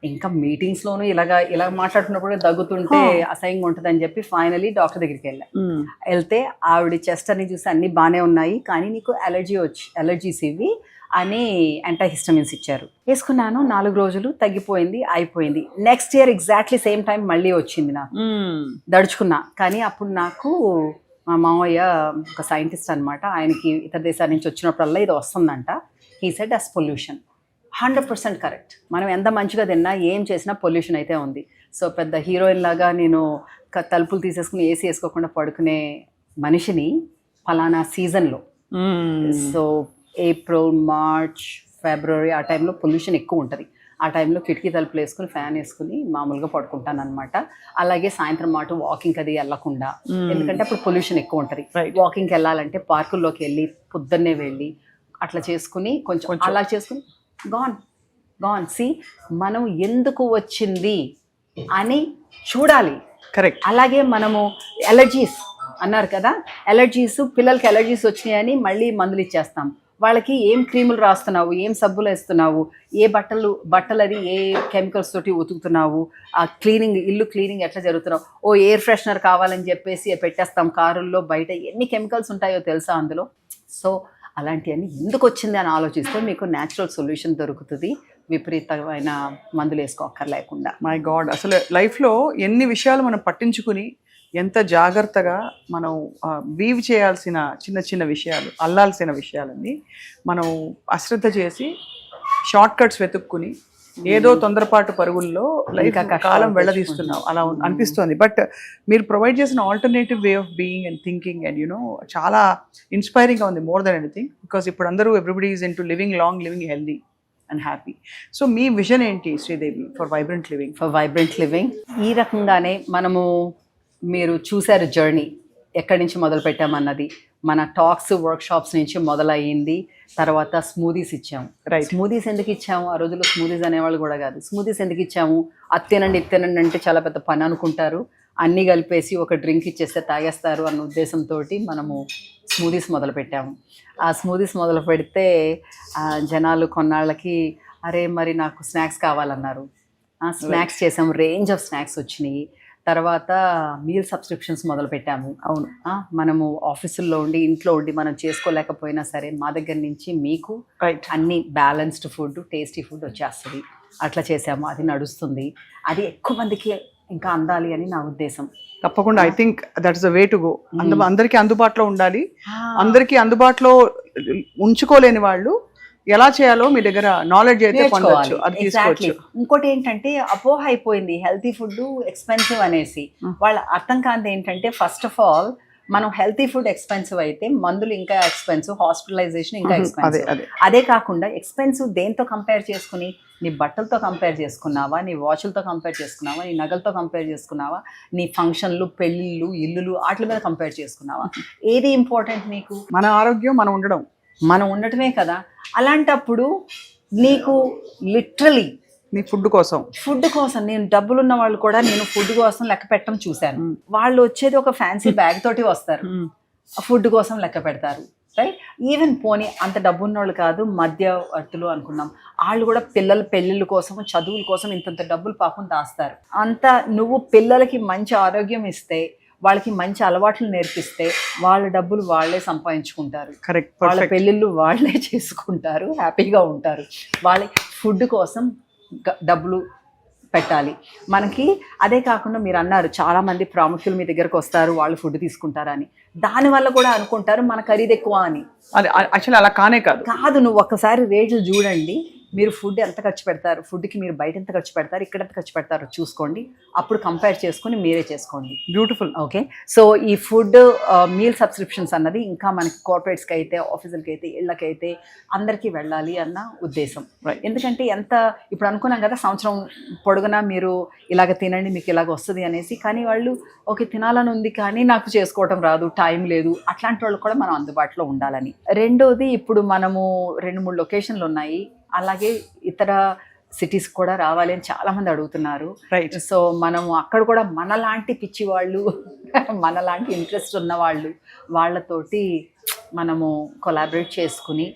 ఇంకా మీటింగ్స్లోనూ ఇలా మాట్లాడుతున్నప్పుడు దగ్గుతుంటే అసహ్యంగా ఉంటుందని చెప్పి ఫైనలీ డాక్టర్ దగ్గరికి వెళ్తే ఆవిడ చెస్ట్ అని చూసి అన్ని బాగానే ఉన్నాయి, కానీ నీకు అలర్జీస్ ఇవి అని యాంటాహిస్టమిన్స్ ఇచ్చారు. వేసుకున్నాను, 4 రోజులు తగ్గిపోయింది, అయిపోయింది. Next year exactly same time మళ్ళీ వచ్చింది నాకు. దడుచుకున్నా. కానీ అప్పుడు నాకు మా మామయ్య ఒక సైంటిస్ట్ అనమాట, ఆయనకి ఇతర దేశాల నుంచి వచ్చినప్పుడల్లా ఇది వస్తుందంట. He said us pollution. 100% correct. మనం ఎంత మంచిగా తిన్నా, ఏం చేసినా పొల్యూషన్ అయితే ఉంది. సో పెద్ద హీరోయిన్ లాగా నేను తలుపులు తీసేసుకుని ఏసీ వేసుకోకుండా పడుకునే మనిషిని ఫలానా సీజన్లో, సో ఏప్రిల్, మార్చ్, ఫిబ్రవరి ఆ టైంలో పొల్యూషన్ ఎక్కువ ఉంటుంది. ఆ టైంలో కిటికీ తలుపులు వేసుకుని ఫ్యాన్ వేసుకుని మామూలుగా పడుకుంటాను అనమాట. అలాగే సాయంత్రం మాట వాకింగ్కి అది వెళ్ళకుండా, ఎందుకంటే అప్పుడు పొల్యూషన్ ఎక్కువ ఉంటుంది. వాకింగ్కి వెళ్ళాలంటే పార్కుల్లోకి వెళ్ళి పొద్దున్నే వెళ్ళి అట్లా చేసుకుని కొంచెం అలా చేసుకుని గాన్ సి మనం ఎందుకు వచ్చింది అని చూడాలి. కరెక్ట్. అలాగే మనము అలర్జీస్ అన్నారు కదా, పిల్లలకి అలర్జీస్ వచ్చినాయని మళ్ళీ మందులు ఇచ్చేస్తాం. వాళ్ళకి ఏం క్రీములు రాస్తున్నావు, ఏం సబ్బులు వేస్తున్నావు, ఏ బట్టలు అది ఏ కెమికల్స్ తోటి ఉతుకుతున్నావు, ఆ ఇల్లు క్లీనింగ్ ఎట్లా జరుగుతున్నావు, ఎయిర్ ఫ్రెషనర్ కావాలని చెప్పేసి పెట్టేస్తాం కారుల్లో, బయట ఎన్ని కెమికల్స్ ఉంటాయో తెలుసా అందులో. సో అలాంటివన్నీ ఎందుకు వచ్చింది అని ఆలోచిస్తే మీకు న్యాచురల్ సొల్యూషన్ దొరుకుతుంది, విపరీతమైన మందులు వేసుకోక్కర్లేకుండా. మై గాడ్, అసలు లైఫ్లో ఎన్ని విషయాలు మనం పట్టించుకుని ఎంత జాగ్రత్తగా మనం వీవ్ చేయాల్సిన చిన్న చిన్న విషయాలు, అల్లాల్సిన విషయాలన్నీ మనం అశ్రద్ధ చేసి షార్ట్ కట్స్ వెతుక్కుని ఏదో తొందరపాటు పరుగుల్లో లైఫ్ కాలం వెళ్ళదీస్తున్నాం అలా అనిపిస్తుంది. బట్ మీరు ప్రొవైడ్ చేసిన alternative way of being and thinking and చాలా ఇన్స్పైరింగ్గా ఉంది మోర్ దెన్ ఎనీథింగ్. బికాస్ ఇప్పుడు అందరూ everybody is in to living long, living healthy and happy. So me vision ఏంటి శ్రీదేవి ఫర్ వైబ్రెంట్ లివింగ్? ఈ రకంగానే మీరు చూశారు జర్నీ ఎక్కడి నుంచి మొదలు పెట్టామన్నది. మన టాక్స్ వర్క్షాప్స్ నుంచి మొదలయ్యింది. తర్వాత స్మూదీస్ ఇచ్చాము. స్మూదీస్ ఎందుకు ఇచ్చాము? ఆ రోజుల్లో స్మూదీస్ అనేవాళ్ళు కూడా కాదు. స్మూదీస్ ఎందుకు ఇచ్చాము? అది తినండి ఇది తినండి అంటే చాలా పెద్ద పని అనుకుంటారు. అన్నీ కలిపేసి ఒక డ్రింక్ ఇచ్చేస్తే తాగేస్తారు అన్న ఉద్దేశంతో మనము స్మూదీస్ మొదలు పెట్టాము. ఆ స్మూదీస్ మొదలు పెడితే జనాలు కొన్నాళ్ళకి అరే మరి నాకు స్నాక్స్ కావాలన్నారు. స్నాక్స్ చేసాము, రేంజ్ ఆఫ్ స్నాక్స్ వచ్చినాయి. తర్వాత మీల్ సబ్స్క్రిప్షన్స్ మొదలు పెట్టాము. అవును, మనము ఆఫీసుల్లో ఉండి ఇంట్లో ఉండి మనం చేసుకోలేకపోయినా సరే మా దగ్గర నుంచి మీకు అన్ని బ్యాలెన్స్డ్ ఫుడ్, టేస్టీ ఫుడ్ వచ్చేస్తుంది. అట్లా చేసాము, అది నడుస్తుంది. అది ఎక్కువ మందికి ఇంకా అందాలి అని నా ఉద్దేశం. తప్పకుండా. I think that is the way to go. అందరికీ అందుబాటులో ఉండాలి. అందరికీ అందుబాటులో ఉంచుకోలేని వాళ్ళు ఎలా చేయాలో మీ దగ్గర నాలెడ్జ్ అయితే పొందొచ్చు, అది తీసుకోవచ్చు. ఇంకోటి ఏంటంటే అపోహ అయిపోయింది హెల్తీ ఫుడ్ ఎక్స్పెన్సివ్ అనేసి. వాళ్ళ అర్థం కాదు ఏంటంటే ఫస్ట్ ఆఫ్ ఆల్ మనం హెల్తీ ఫుడ్ ఎక్స్పెన్సివ్ అయితే మందులు ఇంకా ఎక్స్పెన్సివ్, హాస్పిటలైజేషన్ ఇంకా ఎక్స్పెన్సివ్. అదే కాకుండా ఎక్స్పెన్సివ్ దేంతో కంపేర్ చేసుకుని నీ బట్టలతో కంపేర్ చేసుకున్నావా, నీ వాచ్లతో కంపేర్ చేసుకున్నావా, నీ నగలతో కంపేర్ చేసుకున్నావా, నీ ఫంక్షన్లు, పెళ్ళిళ్ళు, ఇల్లులు వాటి మీద కంపేర్ చేసుకున్నావా? ఏది ఇంపార్టెంట్ నీకు? మన ఆరోగ్యం మనం ఉండడం, మనం ఉండటమే కదా. అలాంటప్పుడు నీకు లిటరలీ నీ ఫుడ్ కోసం నేను డబ్బులున్న వాళ్ళు కూడా నేను ఫుడ్ కోసం లెక్క పెట్టడం చూశాను. వాళ్ళు వచ్చేది ఒక ఫ్యాన్సీ బ్యాగ్ తోటి వస్తారు, ఫుడ్ కోసం లెక్క పెడతారు, రైట్? ఈవెన్ పోనీ అంత డబ్బు ఉన్నోళ్ళు కాదు, మధ్యవర్తులు అనుకున్నాం, వాళ్ళు కూడా పిల్లల పెళ్ళిళ్ళ కోసం, చదువుల కోసం ఇంతంత డబ్బులు పాపం దాస్తారు. అంత నువ్వు పిల్లలకి మంచి ఆరోగ్యం ఇస్తే, వాళ్ళకి మంచి అలవాట్లు నేర్పిస్తే, వాళ్ళ డబ్బులు వాళ్ళే సంపాదించుకుంటారు, కరెక్ట్, వాళ్ళ పెళ్ళిళ్ళు వాళ్ళే చేసుకుంటారు, హ్యాపీగా ఉంటారు. వాళ్ళ ఫుడ్ కోసం డబ్బులు పెట్టాలి మనకి. అదే కాకుండా మీరు అన్నారు చాలామంది ప్రాముఖ్యులు మీ దగ్గరకు వస్తారు, వాళ్ళు ఫుడ్ తీసుకుంటారని. దానివల్ల కూడా అనుకుంటారు మన ఖరీదు ఎక్కువ అని. అది యాక్చువల్లీ అలా కాదు. నువ్వు ఒక్కసారి రేట్లు చూడండి, మీరు ఫుడ్ ఎంత ఖర్చు పెడతారు, ఫుడ్కి మీరు బయట ఎంత ఖర్చు పెడతారు, ఇక్కడ ఎంత ఖర్చు పెడతారో చూసుకోండి. అప్పుడు కంపేర్ చేసుకొని మీరే చేసుకోండి. బ్యూటిఫుల్. ఓకే, సో ఈ ఫుడ్ మీల్ సబ్స్క్రిప్షన్స్ అన్నది ఇంకా మనకి కార్పొరేట్స్కి అయితే, ఆఫీసులకి అయితే, ఇళ్ళకైతే అందరికీ వెళ్ళాలి అన్న ఉద్దేశం. ఎందుకంటే ఇప్పుడు అనుకున్నాం కదా, సంవత్సరం పొడుగునా మీరు ఇలాగ తినండి మీకు ఇలాగ వస్తుంది అనేసి. కానీ వాళ్ళు ఓకే తినాలని ఉంది కానీ నాకు చేసుకోవటం రాదు, టైం లేదు, అట్లాంటి వాళ్ళు కూడా మనం అందుబాటులో ఉండాలని. రెండోది, ఇప్పుడు మనము 2-3 లొకేషన్లు ఉన్నాయి, అలాగే ఇతర సిటీస్ కూడా రావాలి అని చాలా మంది అడుగుతున్నారు. రైట్. సో మనము అక్కడ కూడా మనలాంటి పిచ్చి వాళ్ళు, మనలాంటి ఇంట్రెస్ట్ ఉన్న వాళ్ళతోటి మనము కొలాబరేట్ చేసుకుని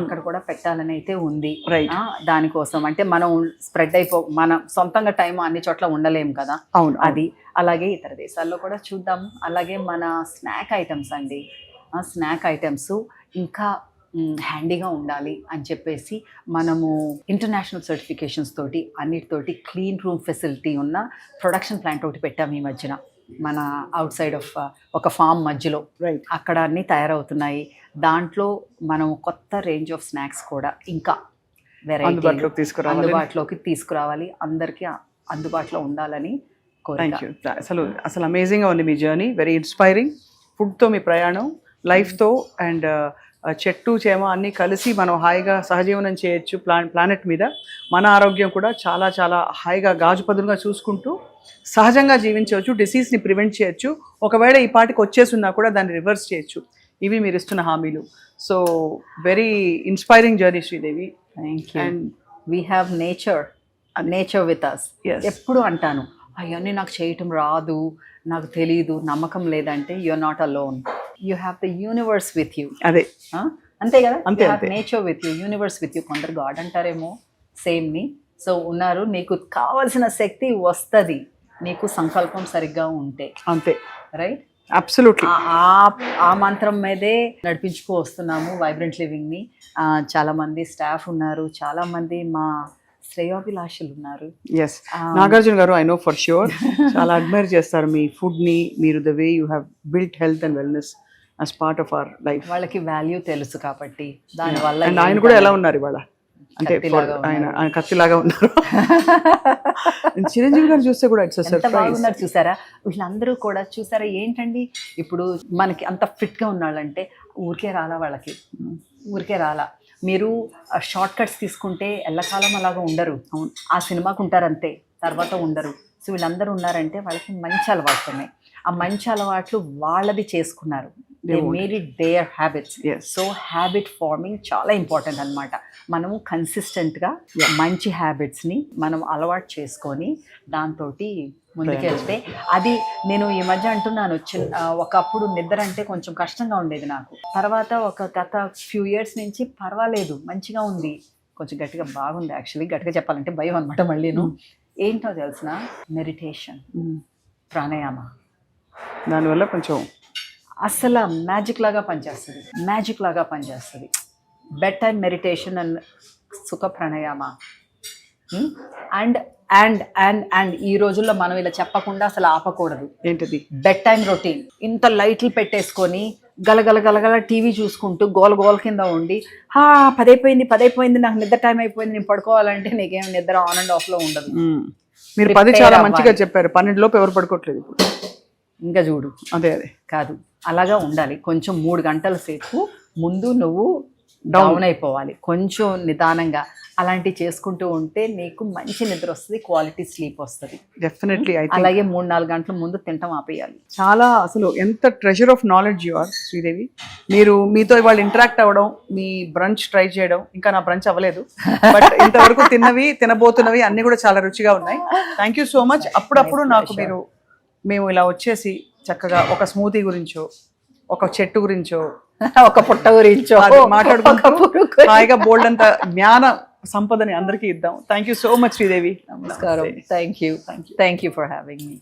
అక్కడ కూడా పెట్టాలని అయితే ఉంది. రైట్. దానికోసం అంటే మనం స్ప్రెడ్ మనం సొంతంగా టైం అన్ని చోట్ల ఉండలేము కదా. అవును. అది అలాగే ఇతర దేశాల్లో కూడా చూద్దాము. అలాగే మన స్నాక్ ఐటమ్స్ అండి, స్నాక్ ఐటమ్స్ ఇంకా హ్యాండీగా ఉండాలి అని చెప్పేసి మనము ఇంటర్నేషనల్ సర్టిఫికేషన్స్ తోటి అన్నిటితోటి క్లీన్ రూమ్ ఫెసిలిటీ ఉన్న ప్రొడక్షన్ ప్లాంట్ ఒకటి పెట్టాము ఈ మధ్యన, మన అవుట్ సైడ్ ఆఫ్ ఒక ఫామ్ మధ్యలో. రైట్. అక్కడ అన్నీ తయారవుతున్నాయి. దాంట్లో మనం కొత్త రేంజ్ ఆఫ్ స్నాక్స్ కూడా ఇంకా వెరైటీ అందుబాటులోకి తీసుకురావాలి, అందరికీ అందుబాటులో ఉండాలని కోరిక. అసలు అమేజింగ్గా ఉంది మీ జర్నీ, వెరీ ఇన్స్పైరింగ్. ఫుడ్తో మీ ప్రయాణం, లైఫ్తో అండ్ చెట్టు చేమ అన్నీ కలిసి మనం హాయిగా సహజీవనం చేయొచ్చు ప్లానెట్ మీద. మన ఆరోగ్యం కూడా చాలా చాలా హాయిగా గాజుపదులుగా చూసుకుంటూ సహజంగా జీవించవచ్చు, డిసీజ్ని ప్రివెంట్ చేయొచ్చు. ఒకవేళ ఈ పాటికి వచ్చేసున్నా కూడా దాన్ని రివర్స్ చేయొచ్చు. ఇవి మీరు ఇస్తున్న హామీలు. So very inspiring journey Sridevi. Thank you. And we have nature with us. ఎప్పుడు అంటాను అవన్నీ నాకు చేయటం రాదు, నాకు తెలీదు, నమ్మకం లేదంటే you're not alone. You have the universe with you. అదే అంతే కదా, nature with you, universe with you. కొందరు గాడ్ అంటారేమో సేమ్ని. సో ఉన్నారు, నీకు కావలసిన శక్తి వస్తుంది నీకు సంకల్పం సరిగ్గా ఉంటే. అంతే, రైట్? అబ్సల్యూట్లీ. ఆ మంత్రం మీదే నడిపించుకు వస్తున్నాము వైబ్రెంట్ లివింగ్ని. చాలామంది స్టాఫ్ ఉన్నారు, చాలామంది మా శ్రేయోభిలాషులు ఉన్నారు. ఎస్, నాగార్జున గారు ఐ నో ఫర్ ష్యూర్ చాలా అడ్మైర్ చేస్తారు మీ ఫుడ్ని, మీరు the way you have built health and wellness as part of our life. వాళ్ళకి వాల్యూ తెలుసు కాబట్టి దానివల్ల. అండ్ ఆయన కూడా ఎలా ఉన్నారు ఇవాళ అంటే ఆయన కత్తిలాగా ఉన్నారు. చిరంజీవి గారు చూస్తే కూడా ఇట్స్ బాగున్నారు చూసారా. వీళ్ళందరూ కూడా చూసారా ఏంటండి, ఇప్పుడు మనకి అంత ఫిట్గా ఉన్నాళ్ళంటే ఊరికే రాలా, వాళ్ళకి ఊరికే రాలా. మీరు షార్ట్ కట్స్ తీసుకుంటే ఎల్లకాలం అలాగా ఉండరు. ఆ సినిమాకు ఉంటారు అంతే, తర్వాత ఉండరు. సో వీళ్ళందరూ ఉన్నారంటే వాళ్ళకి మంచి అలవాట్లు ఉన్నాయి. ఆ మంచి అలవాట్లు వాళ్ళది చేసుకున్నారు. They made it their habits. So habit forming చాలా ఇంపార్టెంట్ అనమాట. మనము కన్సిస్టెంట్గా మంచి హ్యాబిట్స్ని మనం అలవాటు చేసుకొని దాంతో ముందుకెళ్తే అది. నేను ఈ మధ్య అంటున్నాను, ఒకప్పుడు నిద్ర అంటే కొంచెం కష్టంగా ఉండేది నాకు. తర్వాత గత ఫ్యూ ఇయర్స్ నుంచి పర్వాలేదు, మంచిగా ఉంది, కొంచెం గట్టిగా బాగుంది. యాక్చువల్లీ గట్టిగా చెప్పాలంటే భయం అనమాట. మళ్ళీను ఏంటో తెలిసిన మెడిటేషన్, ప్రాణాయామ, దానివల్ల కొంచెం అసలు మ్యాజిక్ లాగా పనిచేస్తుంది. బెడ్ టైం మెడిటేషన్ అండ్ సుఖ pranayama. And and and and ఈ రోజుల్లో మనం ఇలా చెప్పకుండా అసలు ఆపకూడదు. ఏంటిది? Bed time routine. ఇంత లైట్లు పెట్టేసుకొని గలగల టీవీ చూసుకుంటూ గోల కింద ఉండి 10 అయిపోయింది నాకు నిద్ర టైం అయిపోయింది నేను పడుకోవాలంటే నీకేం నిద్ర ఆన్ అండ్ ఆఫ్ లో ఉండదు. మీరు 10 చాలా మంచిగా చెప్పారు. 12 లోపు ఎవరు పడుకోవట్లేదు ఇప్పుడు. ఇంకా చూడు. అదే కాదు, అలాగా ఉండాలి. కొంచెం 3 గంటల సేపు ముందు నువ్వు డౌన్ అయిపోవాలి, కొంచెం నిదానంగా. అలాంటివి చేసుకుంటూ ఉంటే నీకు మంచి నిద్ర వస్తుంది, క్వాలిటీ స్లీప్ వస్తుంది. డెఫినెట్లీ అయితే అలాగే 3-4 గంటల ముందు తినటం ఆపేయాలి. చాలా అసలు ఎంత treasure of knowledge you are Sridevi. మీరు మీతో ఇవాళ ఇంటరాక్ట్ అవ్వడం, మీ బ్రంచ్ ట్రై చేయడం, ఇంకా నా బ్రంచ్ అవ్వలేదు బట్ ఇంతవరకు తిన్నవి తినబోతున్నవి అన్ని కూడా చాలా రుచిగా ఉన్నాయి. Thank you so much. అప్పుడప్పుడు నాకు మేము ఇలా వచ్చేసి చక్కగా ఒక స్మూతీ గురించో, ఒక చెట్టు గురించో, ఒక పుట్ట గురించో మాట్లాడుకుంటూ హాయిగా బోల్డ్ అంత జ్ఞాన సంపదని అందరికీ ఇద్దాం. Thank you so much Sridevi. నమస్కారం. Thank you for having me.